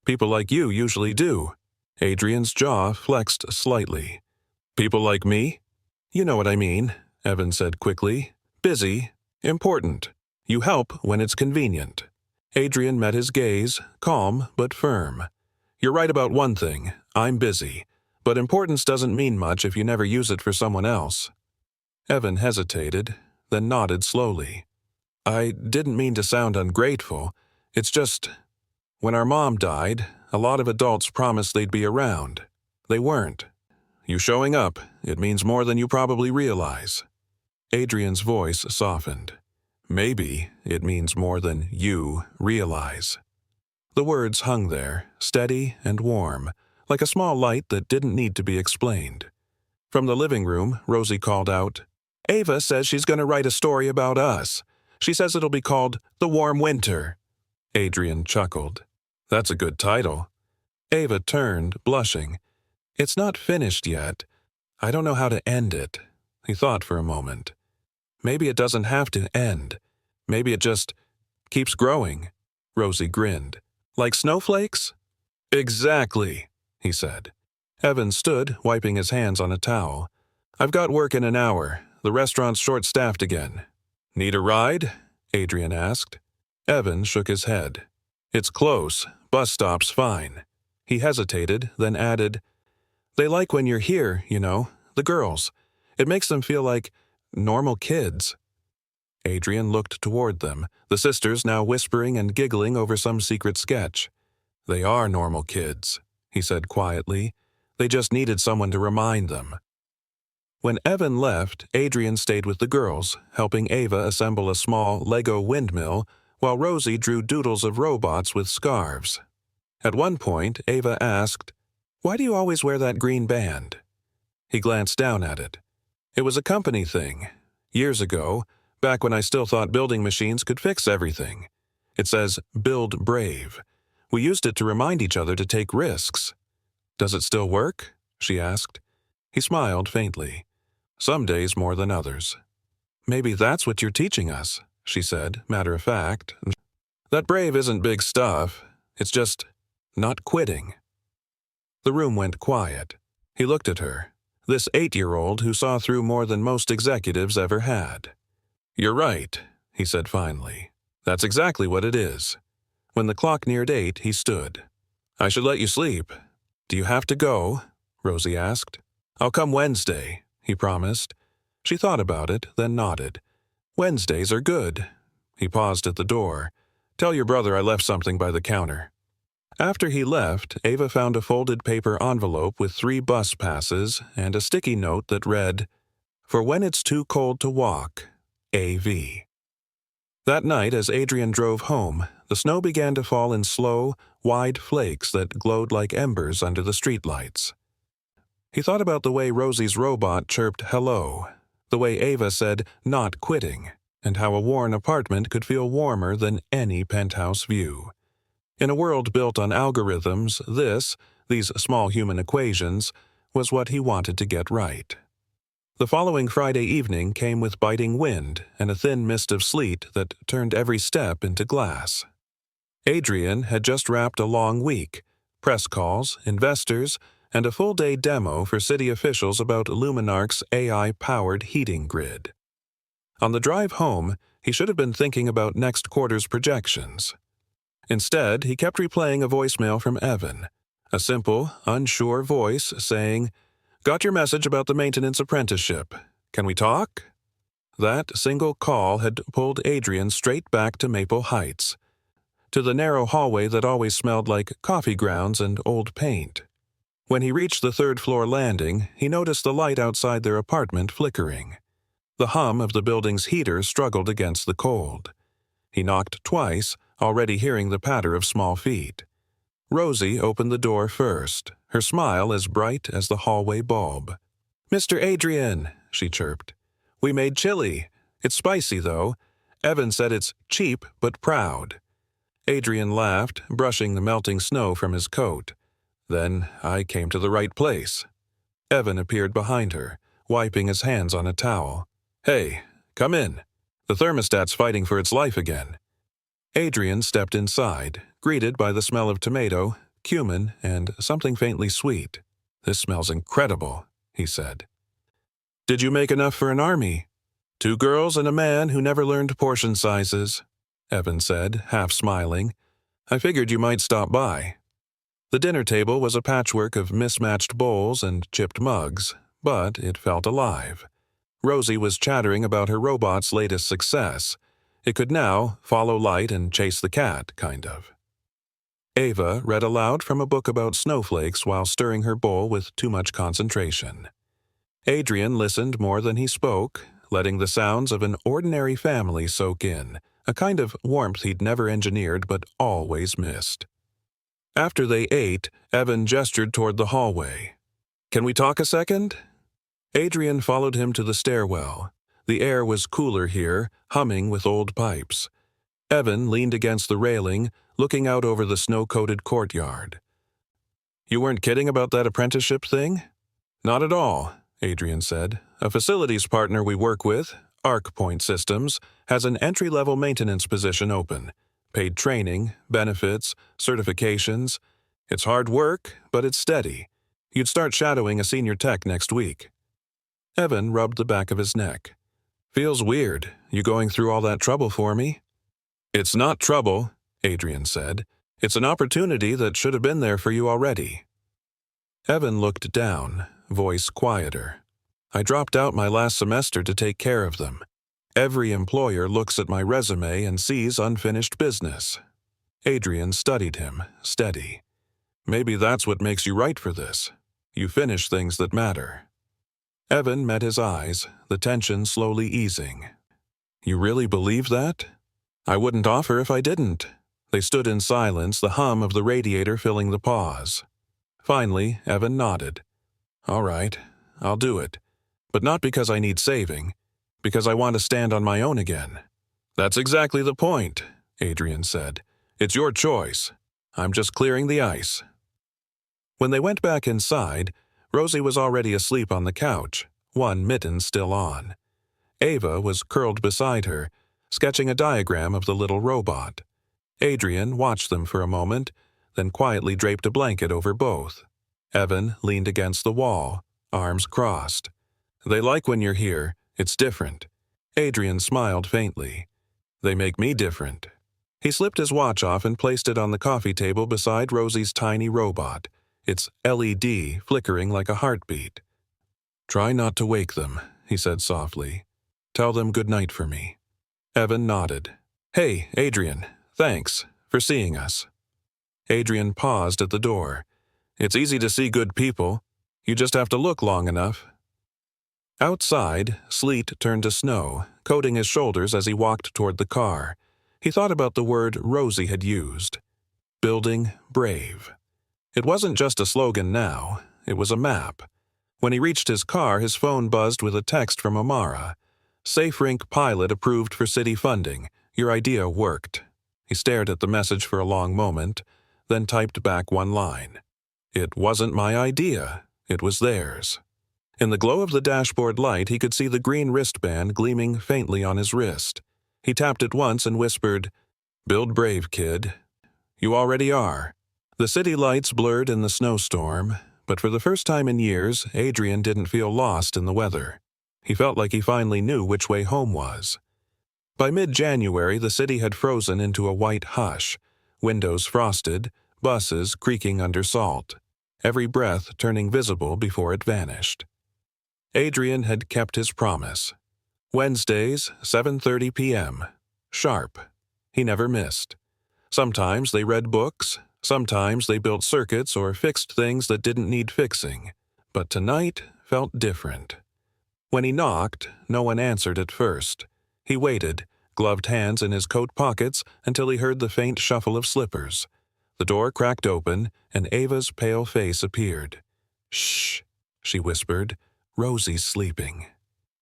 People like you usually do." Adrian's jaw flexed slightly. "People like me?" "You know what I mean," Evan said quickly. "Busy, important. You help when it's convenient." Adrian met his gaze, calm but firm. "You're right about one thing. I'm busy. But importance doesn't mean much if you never use it for someone else." Evan hesitated, then nodded slowly. I didn't mean to sound ungrateful. It's just, when our mom died, a lot of adults promised they'd be around. They weren't. You showing up, it means more than you probably realize. Adrian's voice softened. Maybe it means more than you realize. The words hung there, steady and warm, like a small light that didn't need to be explained. From the living room, Rosie called out, "Ava says she's going to write a story about us. She says it'll be called The Warm Winter." Adrian chuckled. "That's a good title." Ava turned, blushing. "It's not finished yet. I don't know how to end it." He thought for a moment. "Maybe it doesn't have to end. Maybe it just keeps growing." Rosie grinned. "Like snowflakes?" "Exactly," he said. Evan stood, wiping his hands on a towel. "I've got work in an hour. The restaurant's short-staffed again." "Need a ride?" Adrian asked. Evan shook his head. "It's close. Bus stop's fine." He hesitated, then added, "They like when you're here, you know, the girls. It makes them feel like normal kids." Adrian looked toward them, the sisters now whispering and giggling over some secret sketch. "They are normal kids," he said quietly. "They just needed someone to remind them." When Evan left, Adrian stayed with the girls, helping Ava assemble a small Lego windmill, while Rosie drew doodles of robots with scarves. At one point, Ava asked, "Why do you always wear that green band?" He glanced down at it. "It was a company thing. Years ago, back when I still thought building machines could fix everything. It says, 'Build brave.' We used it to remind each other to take risks." "Does it still work?" she asked. He smiled faintly. "Some days more than others." "Maybe that's what you're teaching us," she said, matter of fact. "That brave isn't big stuff. It's just not quitting." The room went quiet. He looked at her, this 8-year-old who saw through more than most executives ever had. "You're right," he said finally. "That's exactly what it is." When the clock neared 8, he stood. "I should let you sleep." "Do you have to go?" Rosie asked. "I'll come Wednesday," he promised. She thought about it, then nodded. "Wednesdays are good." He paused at the door. "Tell your brother I left something by the counter." After he left, Ava found a folded paper envelope with 3 bus passes and a sticky note that read, "For when it's too cold to walk, AV." That night, as Adrian drove home, the snow began to fall in slow, wide flakes that glowed like embers under the streetlights. He thought about the way Rosie's robot chirped hello, the way Ava said not quitting, and how a worn apartment could feel warmer than any penthouse view. In a world built on algorithms, these small human equations, was what he wanted to get right. The following Friday evening came with biting wind and a thin mist of sleet that turned every step into glass. Adrian had just wrapped a long week, press calls, investors, and a full-day demo for city officials about Luminarc's AI-powered heating grid. On the drive home, he should have been thinking about next quarter's projections. Instead, he kept replaying a voicemail from Evan, a simple, unsure voice saying, "Got your message about the maintenance apprenticeship. Can we talk?" That single call had pulled Adrian straight back to Maple Heights, to the narrow hallway that always smelled like coffee grounds and old paint. When he reached the 3rd-floor landing, he noticed the light outside their apartment flickering. The hum of the building's heater struggled against the cold. He knocked twice, already hearing the patter of small feet. Rosie opened the door first, her smile as bright as the hallway bulb. "Mr. Adrian," she chirped. "We made chili. It's spicy, though. Evan said it's cheap but proud." Adrian laughed, brushing the melting snow from his coat. "Then I came to the right place." Evan appeared behind her, wiping his hands on a towel. "Hey, come in. The thermostat's fighting for its life again." Adrian stepped inside, greeted by the smell of tomato, cumin, and something faintly sweet. "This smells incredible," he said. "Did you make enough for an army?" "2 girls and a man who never learned portion sizes," Evan said, half smiling. "I figured you might stop by." The dinner table was a patchwork of mismatched bowls and chipped mugs, but it felt alive. Rosie was chattering about her robot's latest success. It could now follow light and chase the cat, kind of. Ava read aloud from a book about snowflakes while stirring her bowl with too much concentration. Adrian listened more than he spoke, letting the sounds of an ordinary family soak in, a kind of warmth he'd never engineered but always missed. After they ate, Evan gestured toward the hallway. "Can we talk a second?" Adrian followed him to the stairwell. The air was cooler here, humming with old pipes. Evan leaned against the railing, looking out over the snow-coated courtyard. "You weren't kidding about that apprenticeship thing?" "Not at all," Adrian said. "A facilities partner we work with, Arc Point Systems, has an entry-level maintenance position open. Paid training, benefits, certifications. It's hard work, but it's steady. You'd start shadowing a senior tech next week." Evan rubbed the back of his neck. "Feels weird, you going through all that trouble for me." "It's not trouble," Adrian said. "It's an opportunity that should have been there for you already." Evan looked down, voice quieter. "I dropped out my last semester to take care of them. Every employer looks at my resume and sees unfinished business." Adrian studied him, steady. "Maybe that's what makes you right for this. You finish things that matter." Evan met his eyes, the tension slowly easing. "You really believe that?" "I wouldn't offer if I didn't." They stood in silence, the hum of the radiator filling the pause. Finally, Evan nodded. "All right, I'll do it. But not because I need saving, because I want to stand on my own again." "That's exactly the point," Adrian said. "It's your choice. I'm just clearing the ice." When they went back inside, Rosie was already asleep on the couch, one mitten still on. Ava was curled beside her, sketching a diagram of the little robot. Adrian watched them for a moment, then quietly draped a blanket over both. Evan leaned against the wall, arms crossed. "They like when you're here. It's different." Adrian smiled faintly. "They make me different." He slipped his watch off and placed it on the coffee table beside Rosie's tiny robot, its LED flickering like a heartbeat. "Try not to wake them," he said softly. "Tell them good night for me." Evan nodded. "Hey, Adrian, thanks for seeing us." Adrian paused at the door. "It's easy to see good people. You just have to look long enough." Outside, sleet turned to snow, coating his shoulders as he walked toward the car. He thought about the word Rosie had used. Building brave. It wasn't just a slogan now, it was a map. When he reached his car, his phone buzzed with a text from Amara. "SafeRink pilot approved for city funding. Your idea worked." He stared at the message for a long moment, then typed back one line. "It wasn't my idea, it was theirs." In the glow of the dashboard light, he could see the green wristband gleaming faintly on his wrist. He tapped it once and whispered, "Build brave, kid. You already are." The city lights blurred in the snowstorm, but for the first time in years, Adrian didn't feel lost in the weather. He felt like he finally knew which way home was. By mid-January, the city had frozen into a white hush, windows frosted, buses creaking under salt, every breath turning visible before it vanished. Adrian had kept his promise. Wednesdays, 7:30 p.m. Sharp. He never missed. Sometimes they read books, sometimes they built circuits or fixed things that didn't need fixing. But tonight felt different. When he knocked, no one answered at first. He waited, gloved hands in his coat pockets, until he heard the faint shuffle of slippers. The door cracked open, and Ava's pale face appeared. "Shh," she whispered. "Rosie's sleeping."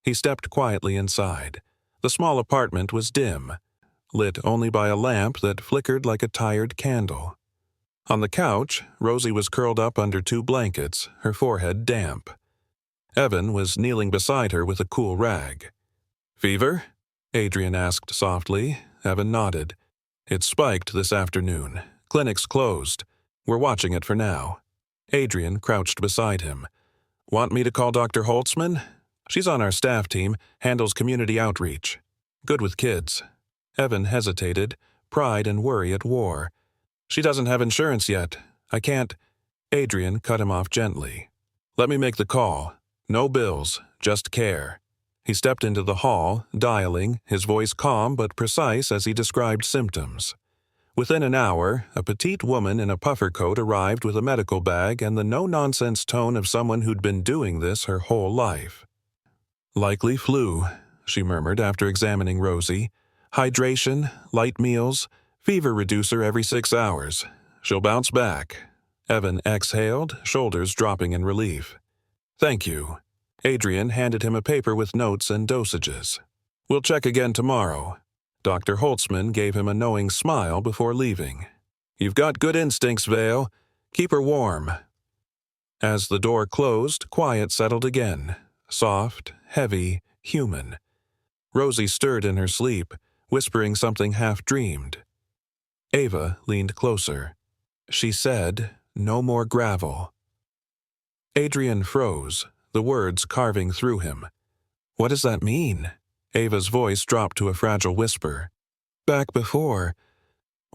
He stepped quietly inside. The small apartment was dim, lit only by a lamp that flickered like a tired candle. On the couch, Rosie was curled up under two blankets, her forehead damp. Evan was kneeling beside her with a cool rag. "Fever?" Adrian asked softly. Evan nodded. "It spiked this afternoon. Clinic's closed. We're watching it for now." Adrian crouched beside him. "Want me to call Dr. Holtzman? She's on our staff team, handles community outreach. Good with kids." Evan hesitated, pride and worry at war. "She doesn't have insurance yet. I can't—" Adrian cut him off gently. "Let me make the call. No bills, just care." He stepped into the hall, dialing, his voice calm but precise as he described symptoms. Within an hour, a petite woman in a puffer coat arrived with a medical bag and the no-nonsense tone of someone who'd been doing this her whole life. "Likely flu," she murmured after examining Rosie. "Hydration, light meals, fever reducer every 6 hours. She'll bounce back." Evan exhaled, shoulders dropping in relief. "Thank you." Adrian handed him a paper with notes and dosages. "We'll check again tomorrow." Dr. Holtzman gave him a knowing smile before leaving. "You've got good instincts, Vale. Keep her warm." As the door closed, quiet settled again. Soft, heavy, human. Rosie stirred in her sleep, whispering something half-dreamed. Ava leaned closer. She said, "No more gravel." Adrian froze, the words carving through him. "What does that mean?" Ava's voice dropped to a fragile whisper. "Back before,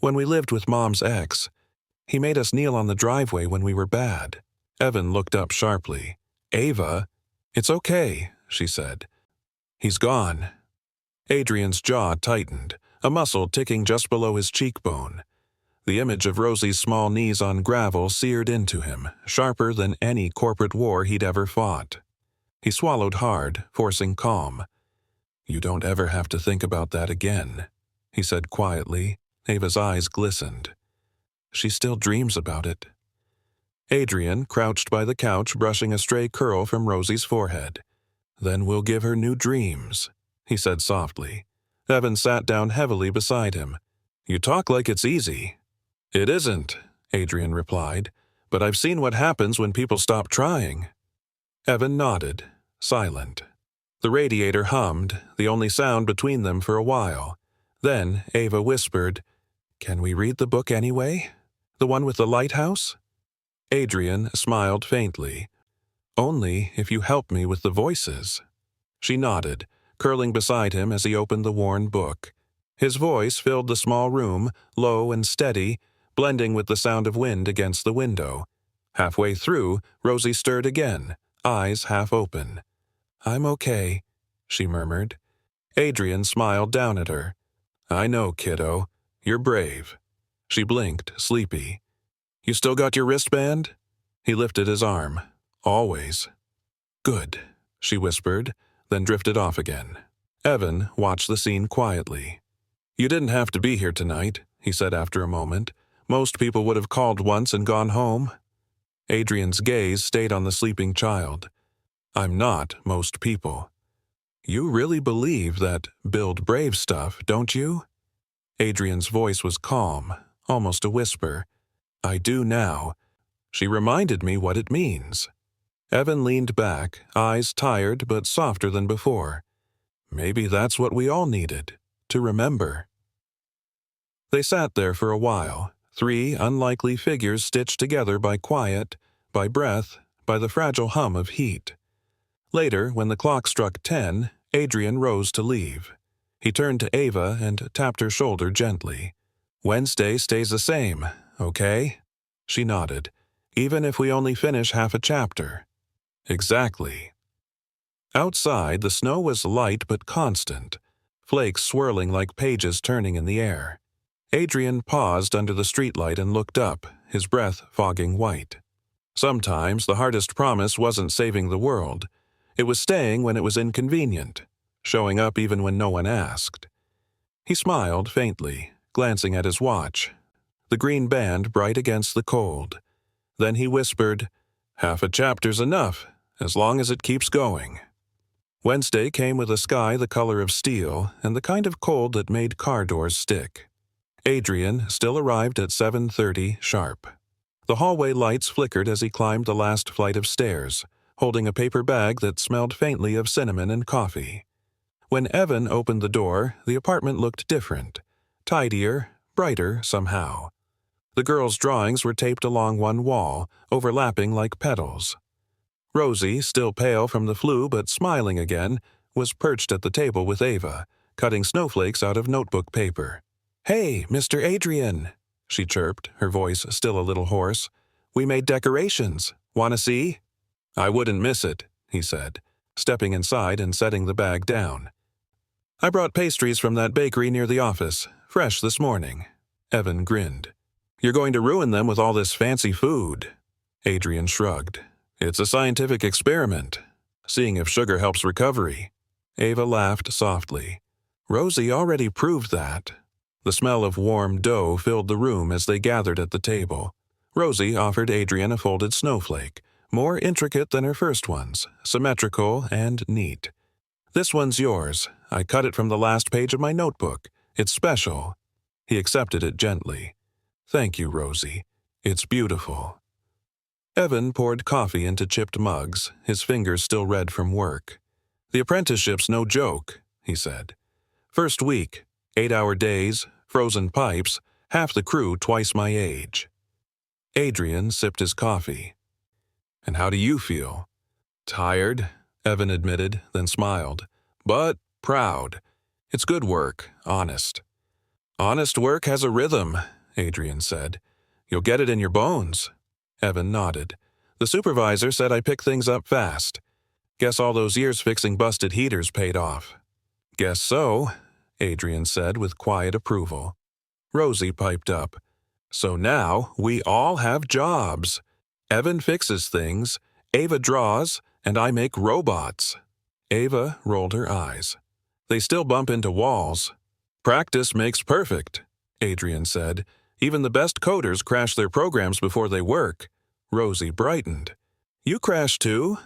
when we lived with Mom's ex, he made us kneel on the driveway when we were bad." Evan looked up sharply. "Ava?" "It's okay," she said. "He's gone." Adrian's jaw tightened, a muscle ticking just below his cheekbone. The image of Rosie's small knees on gravel seared into him, sharper than any corporate war he'd ever fought. He swallowed hard, forcing calm. "You don't ever have to think about that again," he said quietly. Ava's eyes glistened. "She still dreams about it." Adrian crouched by the couch, brushing a stray curl from Rosie's forehead. "Then we'll give her new dreams," he said softly. Evan sat down heavily beside him. "You talk like it's easy." "It isn't," Adrian replied, "but I've seen what happens when people stop trying." Evan nodded, silent. The radiator hummed, the only sound between them for a while. Then Ava whispered, "Can we read the book anyway? The one with the lighthouse?" Adrian smiled faintly. "Only if you help me with the voices." She nodded, curling beside him as he opened the worn book. His voice filled the small room, low and steady, blending with the sound of wind against the window. Halfway through, Rosie stirred again, eyes half open. "I'm okay," she murmured. Adrian smiled down at her. "I know, kiddo. You're brave." She blinked, sleepy. "You still got your wristband?" He lifted his arm. "Always." "Good," she whispered, then drifted off again. Evan watched the scene quietly. "You didn't have to be here tonight," he said after a moment. "Most people would have called once and gone home." Adrian's gaze stayed on the sleeping child. "I'm not most people." "You really believe that build brave stuff, don't you?" Adrian's voice was calm, almost a whisper. "I do now. She reminded me what it means." Evan leaned back, eyes tired but softer than before. Maybe that's what we all needed, to remember. They sat there for a while, three unlikely figures stitched together by quiet, by breath, by the fragile hum of heat. Later, when the clock struck 10, Adrian rose to leave. He turned to Ava and tapped her shoulder gently. "Wednesday stays the same, okay?" She nodded. "Even if we only finish half a chapter." "Exactly." Outside, the snow was light but constant, flakes swirling like pages turning in the air. Adrian paused under the streetlight and looked up, his breath fogging white. Sometimes the hardest promise wasn't saving the world. It was staying when it was inconvenient, showing up even when no one asked. He smiled faintly, glancing at his watch, the green band bright against the cold. Then he whispered, "Half a chapter's enough, as long as it keeps going." Wednesday came with a sky the color of steel and the kind of cold that made car doors stick. Adrian still arrived at 7:30 sharp. The hallway lights flickered as he climbed the last flight of stairs, holding a paper bag that smelled faintly of cinnamon and coffee. When Evan opened the door, the apartment looked different, tidier, brighter somehow. The girls' drawings were taped along one wall, overlapping like petals. Rosie, still pale from the flu but smiling again, was perched at the table with Ava, cutting snowflakes out of notebook paper. "Hey, Mr. Adrian," she chirped, her voice still a little hoarse. "We made decorations. Want to see?" "I wouldn't miss it," he said. stepping inside and setting the bag down. I brought pastries from that bakery near the office, fresh this morning. Evan grinned. You're going to ruin them with all this fancy food. Adrian shrugged. It's a scientific experiment, seeing if sugar helps recovery. Ava laughed softly. Rosie already proved that. The smell of warm dough filled the room as they gathered at the table. Rosie offered Adrian a folded snowflake, more intricate than her first ones, symmetrical and neat. This one's yours. I cut it from the last page of my notebook. It's special. He accepted it gently. Thank you, Rosie. It's beautiful. Evan poured coffee into chipped mugs, his fingers still red from work. The apprenticeship's no joke, he said. First week, 8-hour days, frozen pipes, half the crew twice my age. Adrian sipped his coffee. And how do you feel? Tired, Evan admitted, then smiled. But proud. It's good work, honest. Honest work has a rhythm, Adrian said. You'll get it in your bones. Evan nodded. The supervisor said I pick things up fast. Guess all those years fixing busted heaters paid off. Guess so, Adrian said with quiet approval. Rosie piped up. So now we all have jobs. Evan fixes things, Ava draws, and I make robots. Ava rolled her eyes. They still bump into walls. Practice makes perfect, Adrian said. Even the best coders crash their programs before they work. Rosie brightened. You crash too?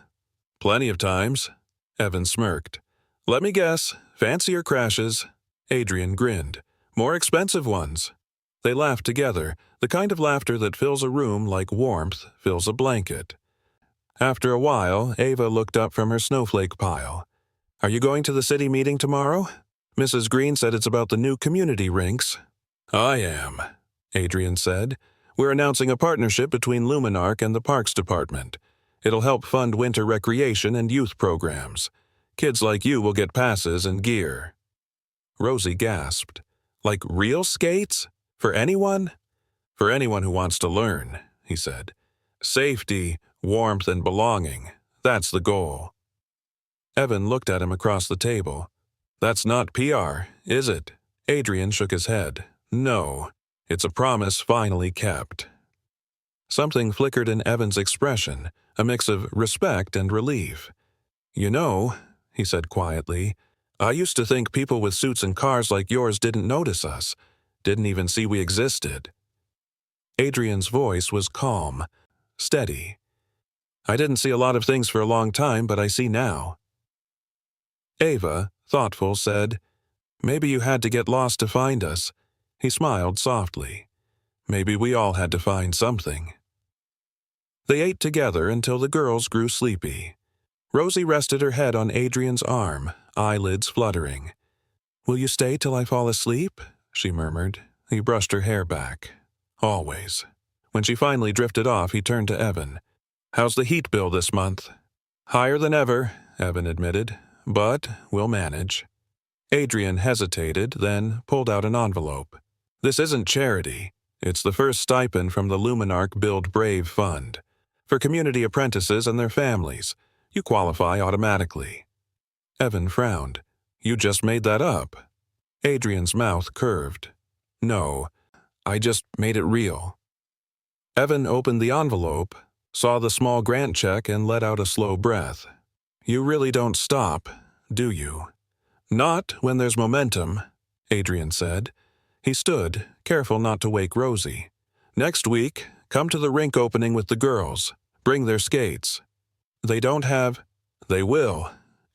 Plenty of times. Evan smirked. Let me guess, fancier crashes. Adrian grinned. More expensive ones. They laughed together, the kind of laughter that fills a room like warmth fills a blanket. After a while, Ava looked up from her snowflake pile. Are you going to the city meeting tomorrow? Mrs. Green said it's about the new community rinks. I am, Adrian said. We're announcing a partnership between Luminark and the Parks Department. It'll help fund winter recreation and youth programs. Kids like you will get passes and gear. Rosie gasped. Like real skates? For anyone? For anyone who wants to learn, he said. Safety, warmth, and belonging. That's the goal. Evan looked at him across the table. That's not PR, is it? Adrian shook his head. No, it's a promise finally kept. Something flickered in Evan's expression, a mix of respect and relief. You know, he said quietly, I used to think people with suits and cars like yours didn't notice us, didn't even see we existed. Adrian's voice was calm, steady. I didn't see a lot of things for a long time, but I see now. Ava, thoughtful, said, Maybe you had to get lost to find us. He smiled softly. Maybe we all had to find something. They ate together until the girls grew sleepy. Rosie rested her head on Adrian's arm, eyelids fluttering. Will you stay till I fall asleep? She murmured. He brushed her hair back. Always. When she finally drifted off, he turned to Evan. How's the heat bill this month? Higher than ever, Evan admitted, but we'll manage. Adrian hesitated, then pulled out an envelope. This isn't charity. It's the first stipend from the Luminark Build Brave Fund. For community apprentices and their families. You qualify automatically. Evan frowned. You just made that up. Adrian's mouth curved. No, I just made it real. Evan opened the envelope, saw the small grant check, and let out a slow breath. You really don't stop, do you? Not when there's momentum, Adrian said. He stood, careful not to wake Rosie. Next week, come to the rink opening with the girls. Bring their skates. They don't have... They will,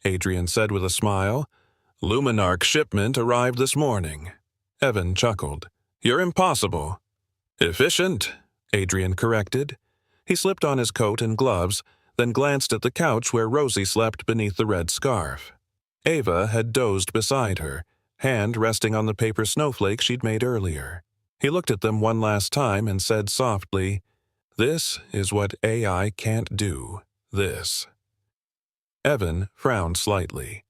Adrian said with a smile. Luminark shipment arrived this morning. Evan chuckled. You're impossible. Efficient, Adrian corrected. He slipped on his coat and gloves, then glanced at the couch where Rosie slept beneath the red scarf. Ava had dozed beside her, hand resting on the paper snowflake she'd made earlier. He looked at them one last time and said softly, This is what AI can't do. This. Evan frowned slightly.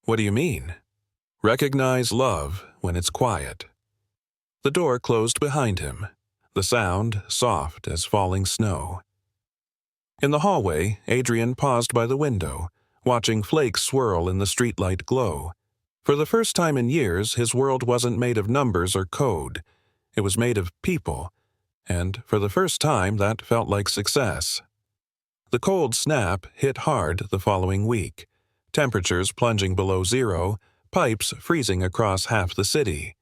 What do you mean? Recognize love when it's quiet. The door closed behind him, the sound soft as falling snow. In the hallway, Adrian paused by the window, watching flakes swirl in the streetlight glow. For the first time in years, his world wasn't made of numbers or code. It was made of people, and for the first time that felt like success. The cold snap hit hard the following week, temperatures plunging below zero, pipes freezing across half the city.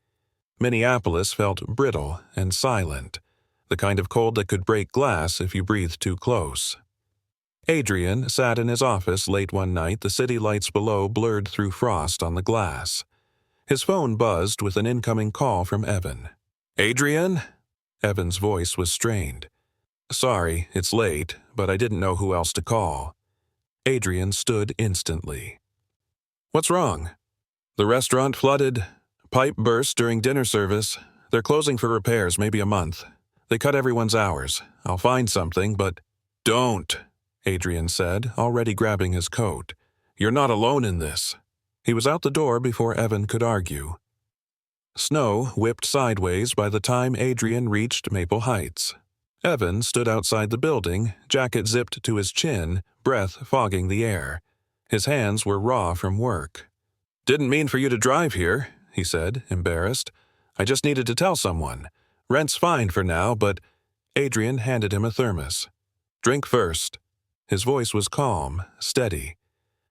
Minneapolis felt brittle and silent, the kind of cold that could break glass if you breathed too close. Adrian sat in his office late one night, the city lights below blurred through frost on the glass. His phone buzzed with an incoming call from Evan. "Adrian?" Evan's voice was strained. "Sorry, it's late, but I didn't know who else to call." Adrian stood instantly. "What's wrong?" "The restaurant flooded. Pipe burst during dinner service. They're closing for repairs, maybe a month. They cut everyone's hours. I'll find something, but—" "Don't," Adrian said, already grabbing his coat. "You're not alone in this." He was out the door before Evan could argue. Snow whipped sideways by the time Adrian reached Maple Heights. Evan stood outside the building, jacket zipped to his chin, breath fogging the air. His hands were raw from work. "Didn't mean for you to drive here," he said, embarrassed. "I just needed to tell someone. Rent's fine for now, but—" Adrian handed him a thermos. "Drink first." His voice was calm, steady.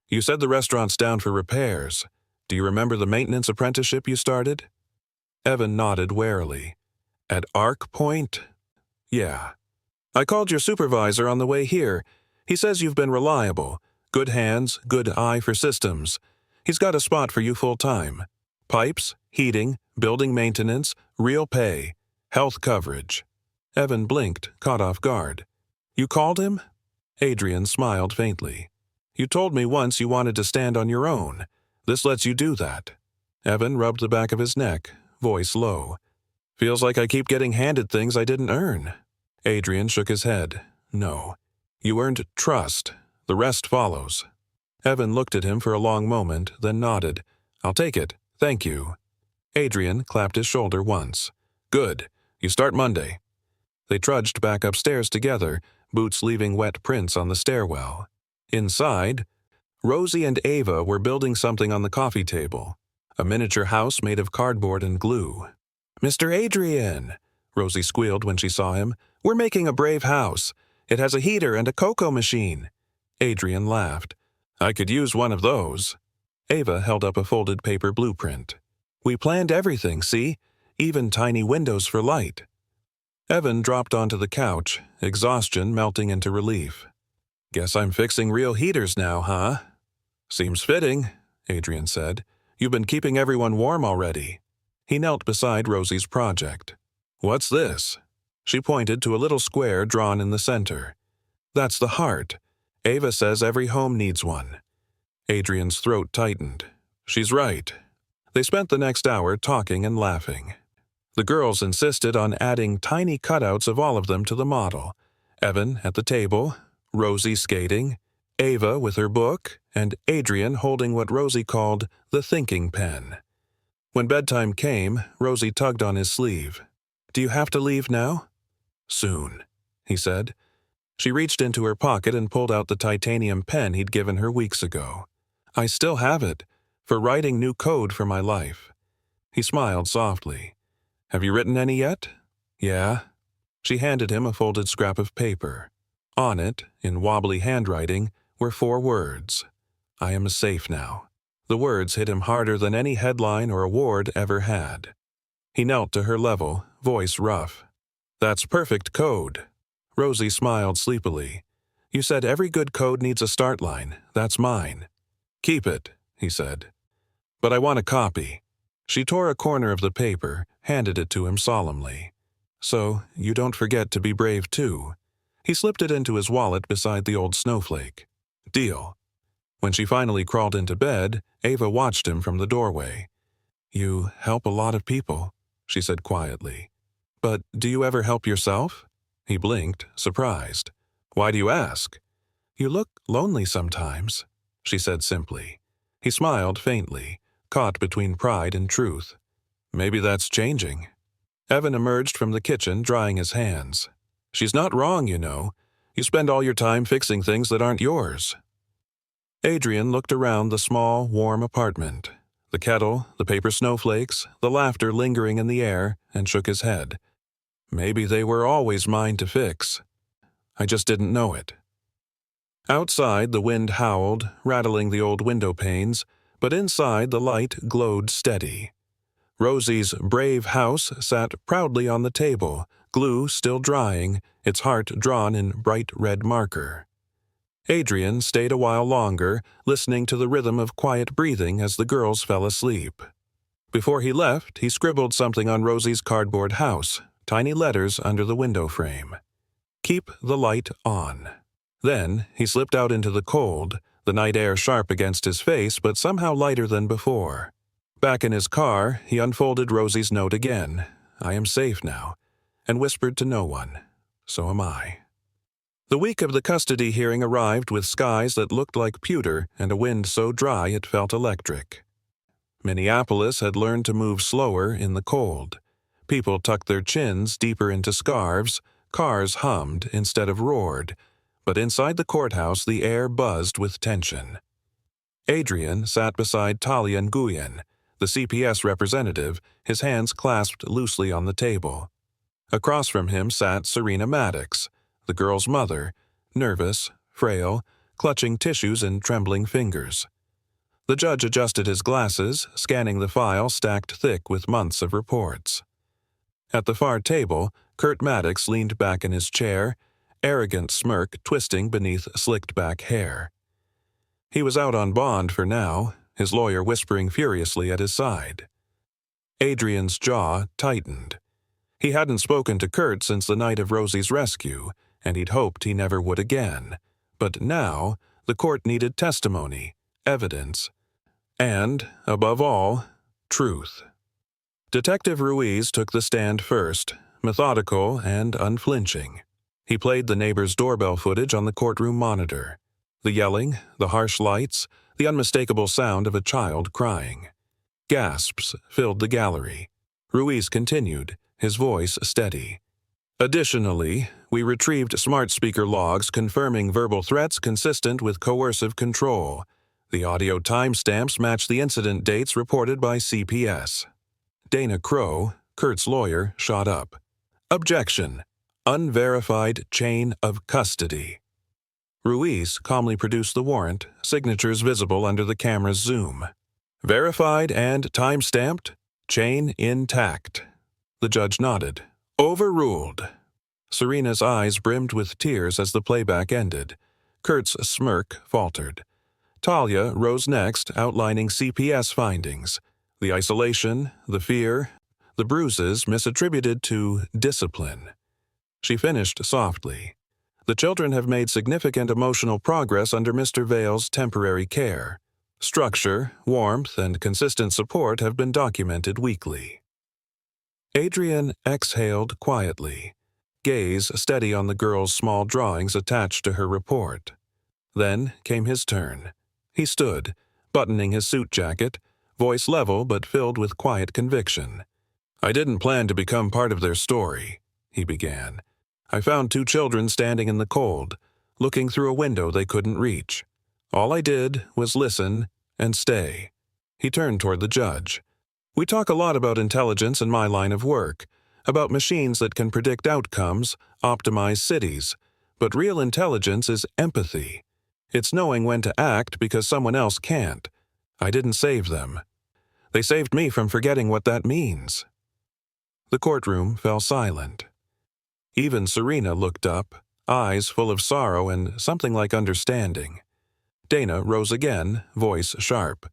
"You said the restaurant's down for repairs. Do you remember the maintenance apprenticeship you started?" Evan nodded warily. "At Arc Point?" "Yeah. I called your supervisor on the way here. He says you've been reliable. Good hands, good eye for systems. He's got a spot for you full-time. Pipes, heating, building maintenance, real pay, health coverage." Evan blinked, caught off guard. "You called him?" Adrian smiled faintly. "You told me once you wanted to stand on your own. This lets you do that." Evan rubbed the back of his neck, voice low. "Feels like I keep getting handed things I didn't earn." Adrian shook his head. "No. You earned trust. The rest follows." Evan looked at him for a long moment, then nodded. "I'll take it. Thank you." Adrian clapped his shoulder once. "Good. You start Monday." They trudged back upstairs together, boots leaving wet prints on the stairwell. Inside, Rosie and Ava were building something on the coffee table, a miniature house made of cardboard and glue. "Mr. Adrian," Rosie squealed when she saw him, "we're making a brave house. It has a heater and a cocoa machine." Adrian laughed. "I could use one of those." Ava held up a folded paper blueprint. "We planned everything, see? Even tiny windows for light." Evan dropped onto the couch, exhaustion melting into relief. "Guess I'm fixing real heaters now, huh?" "Seems fitting," Adrian said. "You've been keeping everyone warm already." He knelt beside Rosie's project. "What's this?" She pointed to a little square drawn in the center. "That's the heart. Ava says every home needs one." Adrian's throat tightened. "She's right." They spent the next hour talking and laughing. The girls insisted on adding tiny cutouts of all of them to the model. Evan at the table, Rosie skating, Ava with her book, and Adrian holding what Rosie called the thinking pen. When bedtime came, Rosie tugged on his sleeve. "Do you have to leave now?" "Soon," he said. She reached into her pocket and pulled out the titanium pen he'd given her weeks ago. "I still have it, for writing new code for my life." He smiled softly. "Have you written any yet?" "Yeah." She handed him a folded scrap of paper. On it, in wobbly handwriting, were 4 words. "I am safe now." The words hit him harder than any headline or award ever had. He knelt to her level, voice rough. "That's perfect code." Rosie smiled sleepily. "You said every good code needs a start line. That's mine." "Keep it," he said. "But I want a copy." She tore a corner of the paper, handed it to him solemnly. "So you don't forget to be brave too." He slipped it into his wallet beside the old snowflake. "Deal." When she finally crawled into bed, Ava watched him from the doorway. "You help a lot of people," she said quietly. "But do you ever help yourself?" He blinked, surprised. "Why do you ask?" "You look lonely sometimes," she said simply. He smiled faintly, caught between pride and truth. "Maybe that's changing." Evan emerged from the kitchen, drying his hands. "She's not wrong, you know. You spend all your time fixing things that aren't yours." Adrian looked around the small, warm apartment. The kettle, the paper snowflakes, the laughter lingering in the air, and shook his head. Maybe they were always mine to fix. I just didn't know it. Outside, the wind howled, rattling the old window panes, but inside the light glowed steady. Rosie's brave house sat proudly on the table, glue still drying, its heart drawn in bright red marker. Adrian stayed a while longer, listening to the rhythm of quiet breathing as the girls fell asleep. Before he left, he scribbled something on Rosie's cardboard house, tiny letters under the window frame. Keep the light on. Then he slipped out into the cold, the night air sharp against his face but somehow lighter than before. Back in his car, he unfolded Rosie's note again. I am safe now, and whispered to no one. So am I. The week of the custody hearing arrived with skies that looked like pewter and a wind so dry it felt electric. Minneapolis had learned to move slower in the cold. People tucked their chins deeper into scarves, cars hummed instead of roared, but inside the courthouse the air buzzed with tension. Adrian sat beside Talia Nguyen, the CPS representative, his hands clasped loosely on the table. Across from him sat Serena Maddox, the girl's mother, nervous, frail, clutching tissues in trembling fingers. The judge adjusted his glasses, scanning the file stacked thick with months of reports. At the far table, Kurt Maddox leaned back in his chair, arrogant smirk twisting beneath slicked-back hair. He was out on bond for now, his lawyer whispering furiously at his side. Adrian's jaw tightened. He hadn't spoken to Kurt since the night of Rosie's rescue, and he'd hoped he never would again. But now, the court needed testimony, evidence, and, above all, truth. Detective Ruiz took the stand first, methodical and unflinching. He played the neighbor's doorbell footage on the courtroom monitor. The yelling, the harsh lights, the unmistakable sound of a child crying. Gasps filled the gallery. Ruiz continued, his voice steady. Additionally, we retrieved smart speaker logs confirming verbal threats consistent with coercive control. The audio timestamps match the incident dates reported by CPS. Dana Crow, Kurt's lawyer, shot up. Objection. Unverified chain of custody. Ruiz calmly produced the warrant, signatures visible under the camera's zoom. Verified and time-stamped, chain intact. The judge nodded. Overruled. Serena's eyes brimmed with tears as the playback ended. Kurt's smirk faltered. Talia rose next, outlining CPS findings. The isolation, the fear, the bruises misattributed to discipline. She finished softly. The children have made significant emotional progress under Mr. Vale's temporary care. Structure, warmth, and consistent support have been documented weekly. Adrian exhaled quietly, gaze steady on the girl's small drawings attached to her report. Then came his turn. He stood, buttoning his suit jacket, voice level but filled with quiet conviction. I didn't plan to become part of their story, he began. I found two children standing in the cold, looking through a window they couldn't reach. All I did was listen and stay. He turned toward the judge. We talk a lot about intelligence in my line of work, about machines that can predict outcomes, optimize cities, but real intelligence is empathy. It's knowing when to act because someone else can't. I didn't save them. They saved me from forgetting what that means. The courtroom fell silent. Even Serena looked up, eyes full of sorrow and something like understanding. Dana rose again, voice sharp.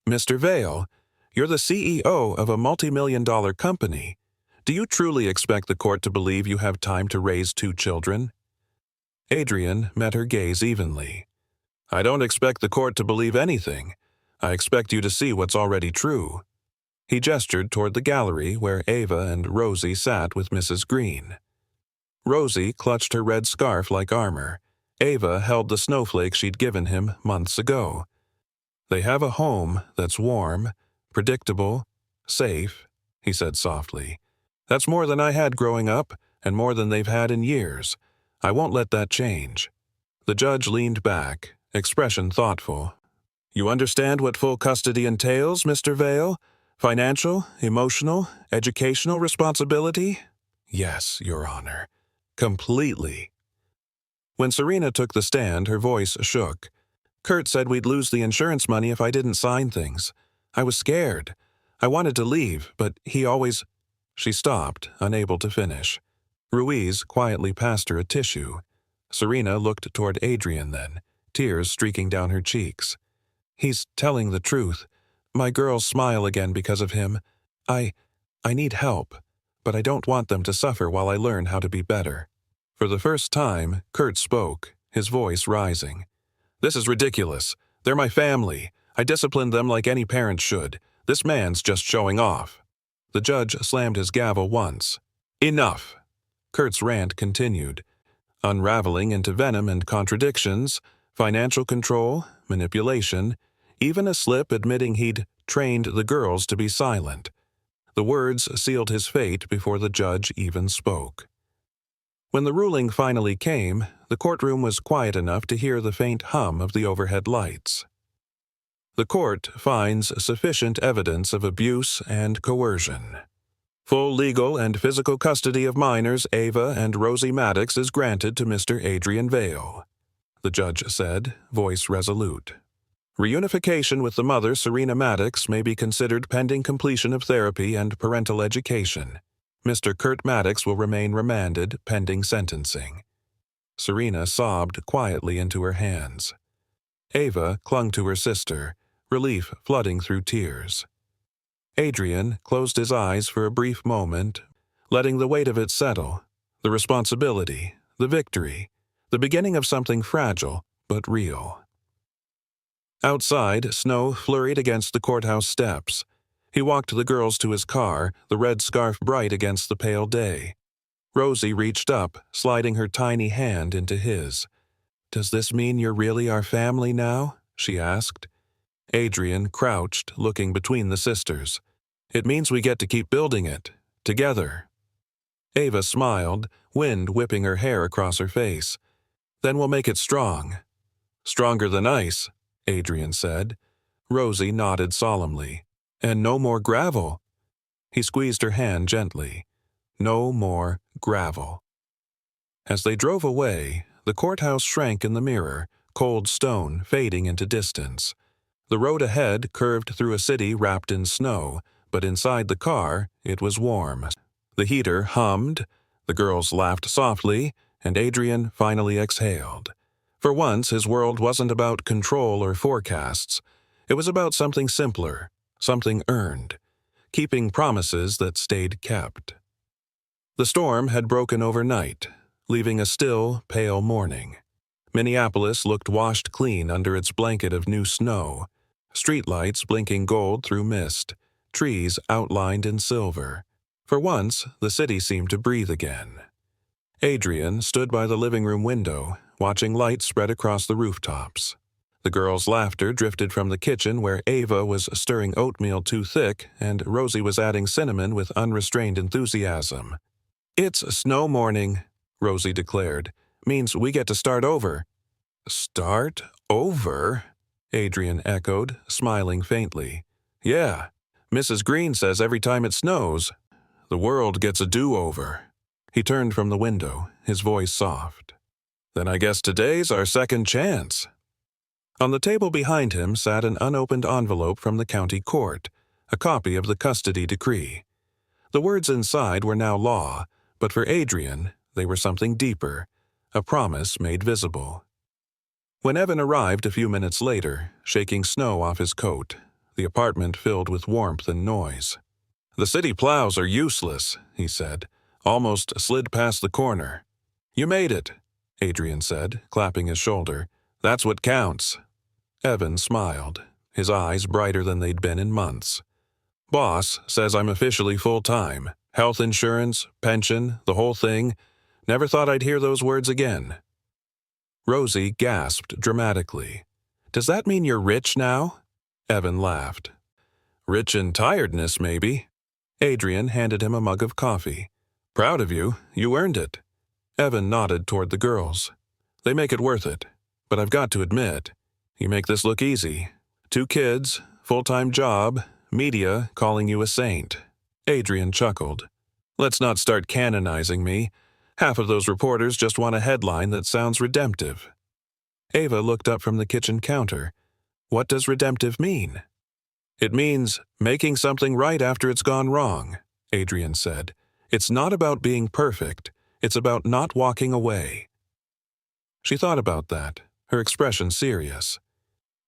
Mr. Vale, you're the CEO of a multi-million-dollar company. Do you truly expect the court to believe you have time to raise two children? Adrian met her gaze evenly. I don't expect the court to believe anything. I expect you to see what's already true. He gestured toward the gallery where Ava and Rosie sat with Mrs. Green. Rosie clutched her red scarf like armor. Ava held the snowflake she'd given him months ago. They have a home that's warm, predictable, safe, he said softly. That's more than I had growing up, and more than they've had in years. I won't let that change. The judge leaned back, expression thoughtful. You understand what full custody entails, Mr. Vale? Financial, emotional, educational responsibility? Yes, Your Honor. Completely. When Serena took the stand, her voice shook. Kurt said we'd lose the insurance money if I didn't sign things. I was scared. I wanted to leave, but he always... She stopped, unable to finish. Ruiz quietly passed her a tissue. Serena looked toward Adrian then, tears streaking down her cheeks. He's telling the truth. My girls smile again because of him. I need help, but I don't want them to suffer while I learn how to be better. For the first time, Kurt spoke, his voice rising. This is ridiculous. They're my family. I disciplined them like any parent should. This man's just showing off. The judge slammed his gavel once. Enough! Kurt's rant continued, unraveling into venom and contradictions, financial control, manipulation, even a slip admitting he'd trained the girls to be silent. The words sealed his fate before the judge even spoke. When the ruling finally came, the courtroom was quiet enough to hear the faint hum of the overhead lights. The court finds sufficient evidence of abuse and coercion. Full legal and physical custody of minors Ava and Rosie Maddox is granted to Mr. Adrian Vale, the judge said, voice resolute. Reunification with the mother, Serena Maddox, may be considered pending completion of therapy and parental education. Mr. Kurt Maddox will remain remanded pending sentencing. Serena sobbed quietly into her hands. Ava clung to her sister, relief flooding through tears. Adrian closed his eyes for a brief moment, letting the weight of it settle, the responsibility, the victory, the beginning of something fragile but real. Outside, snow flurried against the courthouse steps. He walked the girls to his car, the red scarf bright against the pale day. Rosie reached up, sliding her tiny hand into his. "Does this mean you're really our family now?" she asked. Adrian crouched, looking between the sisters. "It means we get to keep building it, together." Ava smiled, wind whipping her hair across her face. "Then we'll make it strong." "Stronger than ice," Adrian said. Rosie nodded solemnly. "And no more gravel." He squeezed her hand gently. No more gravel. As they drove away, the courthouse shrank in the mirror, cold stone fading into distance. The road ahead curved through a city wrapped in snow, but inside the car it was warm. The heater hummed, the girls laughed softly, and Adrian finally exhaled. For once, his world wasn't about control or forecasts. It was about something simpler, something earned, keeping promises that stayed kept. The storm had broken overnight, leaving a still, pale morning. Minneapolis looked washed clean under its blanket of new snow, streetlights blinking gold through mist, trees outlined in silver. For once, the city seemed to breathe again. Adrian stood by the living room window, watching light spread across the rooftops. The girls' laughter drifted from the kitchen where Ava was stirring oatmeal too thick and Rosie was adding cinnamon with unrestrained enthusiasm. "It's a snow morning," Rosie declared. "Means we get to start over." "Start over?" Adrian echoed, smiling faintly. "Yeah, Mrs. Green says every time it snows, the world gets a do-over." He turned from the window, his voice soft. "Then I guess today's our second chance." On the table behind him sat an unopened envelope from the county court, a copy of the custody decree. The words inside were now law, but for Adrian, they were something deeper, a promise made visible. When Evan arrived a few minutes later, shaking snow off his coat, the apartment filled with warmth and noise. "The city plows are useless," he said. "Almost slid past the corner." "You made it," Adrian said, clapping his shoulder. "That's what counts." Evan smiled, his eyes brighter than they'd been in months. "Boss says I'm officially full-time. Health insurance, pension, the whole thing. Never thought I'd hear those words again." Rosie gasped dramatically. "Does that mean you're rich now?" Evan laughed. "Rich in tiredness, maybe." Adrian handed him a mug of coffee. "Proud of you. You earned it." Evan nodded toward the girls. "They make it worth it. But I've got to admit, You make this look easy. 2 kids, full-time job, media calling you a saint. Adrian chuckled. Let's not start canonizing me. Half of those reporters just want a headline that sounds redemptive. Ava looked up from the kitchen counter. What does redemptive mean? It means making something right after it's gone wrong, Adrian said. It's not about being perfect. It's about not walking away. She thought about that, her expression serious.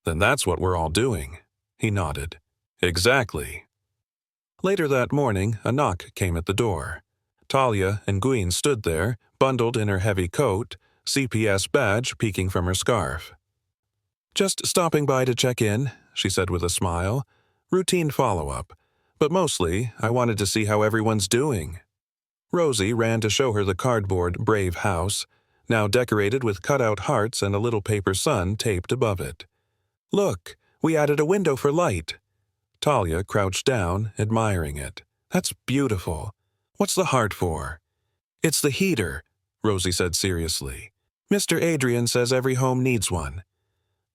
Then that's what we're all doing, he nodded. Exactly. Later that morning, a knock came at the door. Talia and Gwyn stood there, bundled in her heavy coat, CPS badge peeking from her scarf. Just stopping by to check in, she said with a smile. Routine follow-up. But mostly, I wanted to see how everyone's doing. Rosie ran to show her the cardboard Brave house, now decorated with cutout hearts and a little paper sun taped above it. Look, we added a window for light. Talia crouched down, admiring it. That's beautiful. What's the heart for? It's the heater, Rosie said seriously. Mr. Adrian says every home needs one.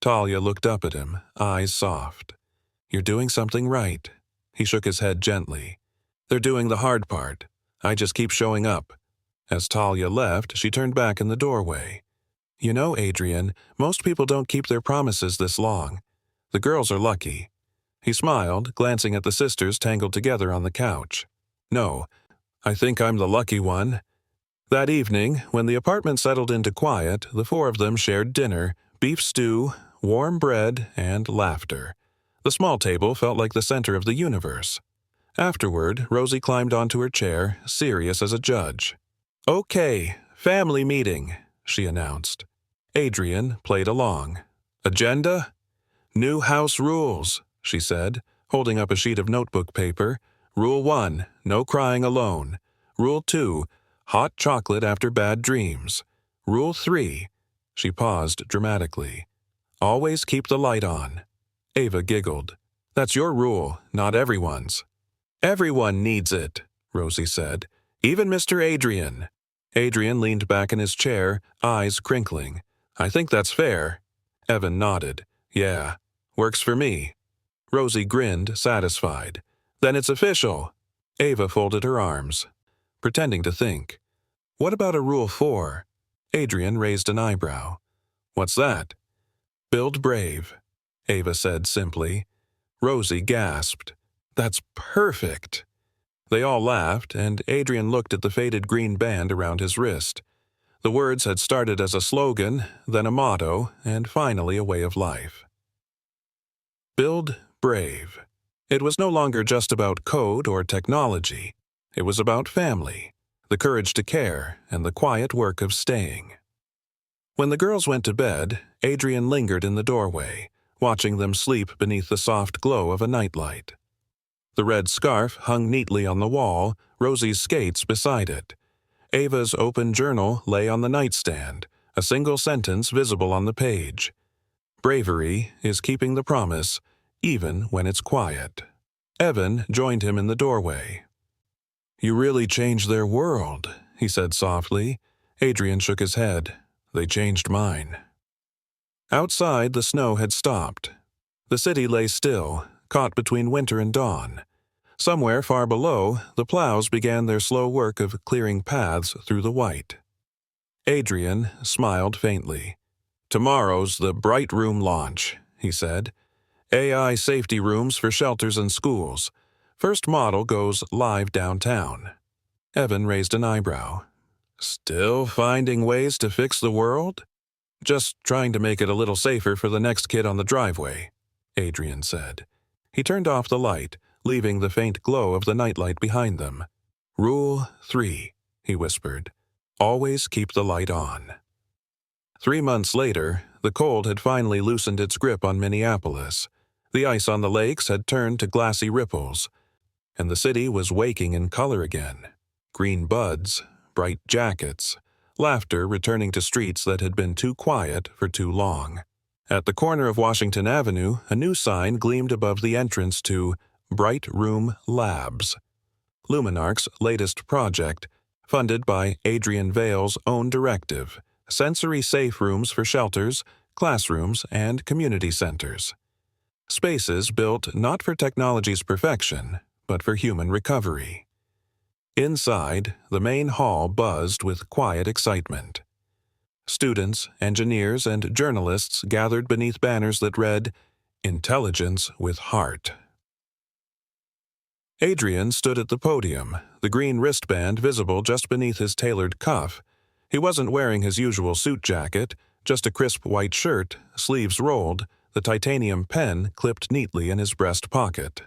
Talia looked up at him, eyes soft. You're doing something right. He shook his head gently. They're doing the hard part. I just keep showing up. As Talia left, she turned back in the doorway. You know, Adrian, most people don't keep their promises this long. The girls are lucky. He smiled, glancing at the sisters tangled together on the couch. No, I think I'm the lucky one. That evening, when the apartment settled into quiet, the 4 of them shared dinner, beef stew, warm bread, and laughter. The small table felt like the center of the universe. Afterward, Rosie climbed onto her chair, serious as a judge. Okay, family meeting, she announced. Adrian played along. Agenda? New house rules, she said, holding up a sheet of notebook paper. Rule 1, no crying alone. Rule 2, hot chocolate after bad dreams. Rule 3, she paused dramatically. Always keep the light on. Ava giggled. That's your rule, not everyone's. Everyone needs it, Rosie said. Even Mr. Adrian. Adrian leaned back in his chair, eyes crinkling. I think that's fair. Evan nodded. Yeah, works for me. Rosie grinned, satisfied. Then it's official. Ava folded her arms, pretending to think. What about a Rule 4? Adrian raised an eyebrow. What's that? Build brave, Ava said simply. Rosie gasped. That's perfect. They all laughed, and Adrian looked at the faded green band around his wrist. The words had started as a slogan, then a motto, and finally a way of life. Build brave. It was no longer just about code or technology. It was about family, the courage to care, and the quiet work of staying. When the girls went to bed, Adrian lingered in the doorway, watching them sleep beneath the soft glow of a nightlight. The red scarf hung neatly on the wall, Rosie's skates beside it. Ava's open journal lay on the nightstand, a single sentence visible on the page. Bravery is keeping the promise, even when it's quiet. Evan joined him in the doorway. You really changed their world, he said softly. Adrian shook his head. They changed mine. Outside, the snow had stopped. The city lay still, caught between winter and dawn. Somewhere far below, the plows began their slow work of clearing paths through the white. Adrian smiled faintly. Tomorrow's the Bright Room launch, he said. AI safety rooms for shelters and schools. First model goes live downtown. Evan raised an eyebrow. Still finding ways to fix the world? Just trying to make it a little safer for the next kid on the driveway, Adrian said. He turned off the light, leaving the faint glow of the nightlight behind them. Rule 3, he whispered. Always keep the light on. 3 months later, the cold had finally loosened its grip on Minneapolis. The ice on the lakes had turned to glassy ripples, and the city was waking in color again. Green buds, bright jackets, laughter returning to streets that had been too quiet for too long. At the corner of Washington Avenue, a new sign gleamed above the entrance to Bright Room Labs, Luminarch's latest project, funded by Adrian Vale's own directive, sensory safe rooms for shelters, classrooms, and community centers. Spaces built not for technology's perfection, but for human recovery. Inside, the main hall buzzed with quiet excitement. Students, engineers, and journalists gathered beneath banners that read, "Intelligence with Heart." Adrian stood at the podium, the green wristband visible just beneath his tailored cuff. He wasn't wearing his usual suit jacket, just a crisp white shirt, sleeves rolled, the titanium pen clipped neatly in his breast pocket.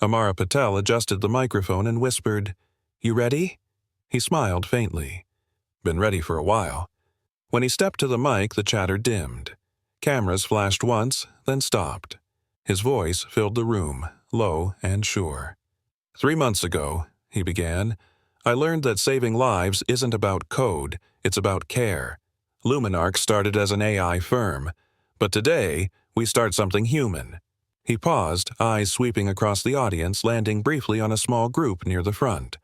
Amara Patel adjusted the microphone and whispered, "You ready?" He smiled faintly. "Been ready for a while." When he stepped to the mic, the chatter dimmed. Cameras flashed once, then stopped. His voice filled the room, low and sure. "3 months ago," he began, "I learned that saving lives isn't about code, it's about care. Luminark started as an AI firm, but today we start something human." He paused, eyes sweeping across the audience, landing briefly on a small group near the front.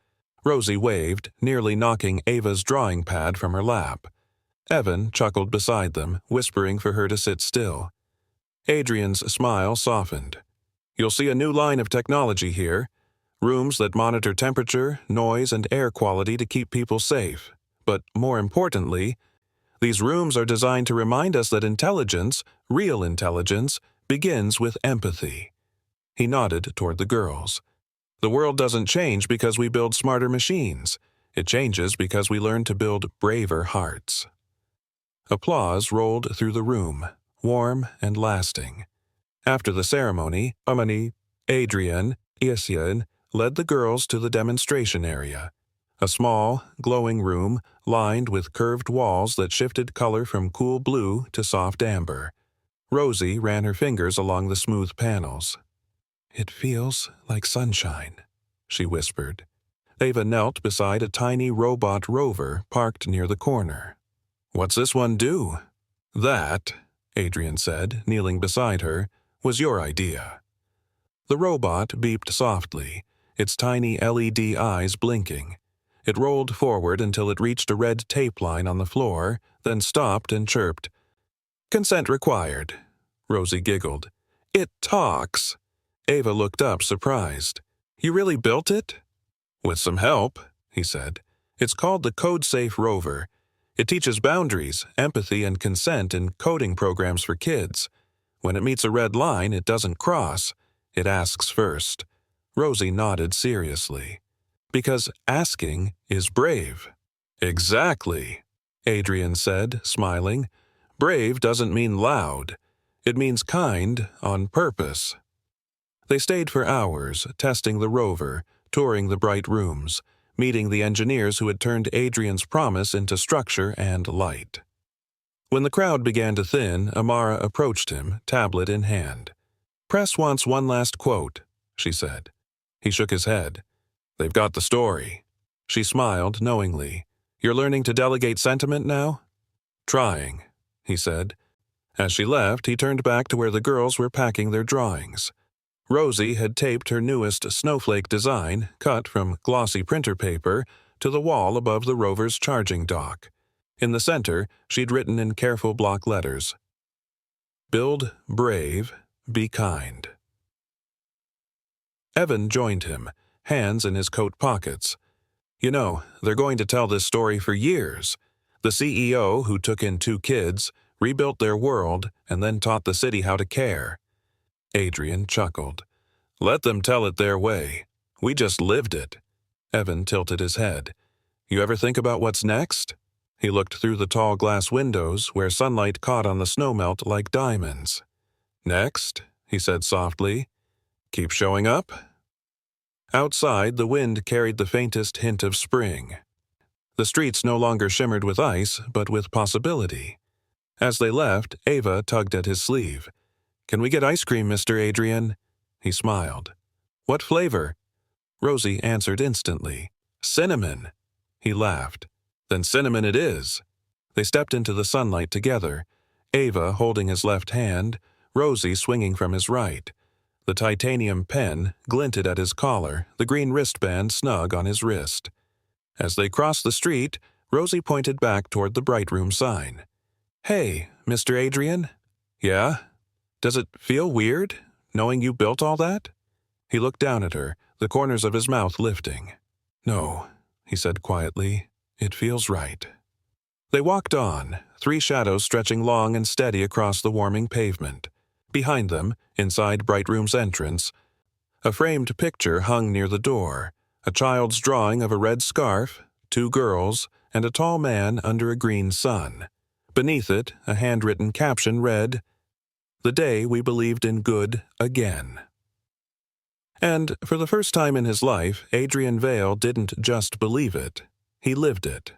Rosie waved, nearly knocking Ava's drawing pad from her lap. Evan chuckled beside them, whispering for her to sit still. Adrian's smile softened. "You'll see a new line of technology here. Rooms that monitor temperature, noise, and air quality to keep people safe. But more importantly, these rooms are designed to remind us that intelligence, real intelligence, begins with empathy." He nodded toward the girls. "The world doesn't change because we build smarter machines. It changes because we learn to build braver hearts." Applause rolled through the room, warm and lasting. After the ceremony, Adrian, Isian led the girls to the demonstration area. A small, glowing room lined with curved walls that shifted color from cool blue to soft amber. Rosie ran her fingers along the smooth panels. "It feels like sunshine," she whispered. Ava knelt beside a tiny robot rover parked near the corner. "What's this one do?" "That," Adrian said, kneeling beside her, "was your idea." The robot beeped softly, its tiny LED eyes blinking. It rolled forward until it reached a red tape line on the floor, then stopped and chirped. "Consent required." Rosie giggled. "It talks." Ava looked up, surprised. "You really built it?" "With some help," he said. "It's called the Code-Safe Rover. It teaches boundaries, empathy, and consent in coding programs for kids. When it meets a red line, it doesn't cross. It asks first." Rosie nodded seriously. "Because asking is brave." "Exactly," Adrian said, smiling. "Brave doesn't mean loud. It means kind on purpose." They stayed for hours, testing the rover, touring the bright rooms, meeting the engineers who had turned Adrian's promise into structure and light. When the crowd began to thin, Amara approached him, tablet in hand. "Press wants one last quote," she said. He shook his head. "They've got the story." She smiled knowingly. "You're learning to delegate sentiment now?" "Trying," he said. As she left, he turned back to where the girls were packing their drawings. Rosie had taped her newest snowflake design, cut from glossy printer paper, to the wall above the rover's charging dock. In the center, she'd written in careful block letters, "Build brave, be kind." Evan joined him, hands in his coat pockets. "You know, they're going to tell this story for years. The CEO who took in 2 kids, rebuilt their world, and then taught the city how to care." Adrian chuckled. "Let them tell it their way. We just lived it." Evan tilted his head. "You ever think about what's next?" He looked through the tall glass windows where sunlight caught on the snowmelt like diamonds. "Next," he said softly, "keep showing up." Outside, the wind carried the faintest hint of spring. The streets no longer shimmered with ice, but with possibility. As they left, Ava tugged at his sleeve. "Can we get ice cream, Mr. Adrian?" He smiled. "What flavor?" Rosie answered instantly. "Cinnamon." He laughed. "Then cinnamon it is." They stepped into the sunlight together, Ava holding his left hand, Rosie swinging from his right. The titanium pen glinted at his collar, the green wristband snug on his wrist. As they crossed the street, Rosie pointed back toward the Bright Room sign. Hey, Mr. Adrian? Yeah? Does it feel weird, knowing you built all that? He looked down at her, the corners of his mouth lifting. No, he said quietly. It feels right. They walked on, three shadows stretching long and steady across the warming pavement. Behind them, inside Bright Room's entrance, a framed picture hung near the door, a child's drawing of a red scarf, two girls, and a tall man under a green sun. Beneath it, a handwritten caption read, "The day we believed in good again." And for the first time in his life, Adrian Vale didn't just believe it. He lived it.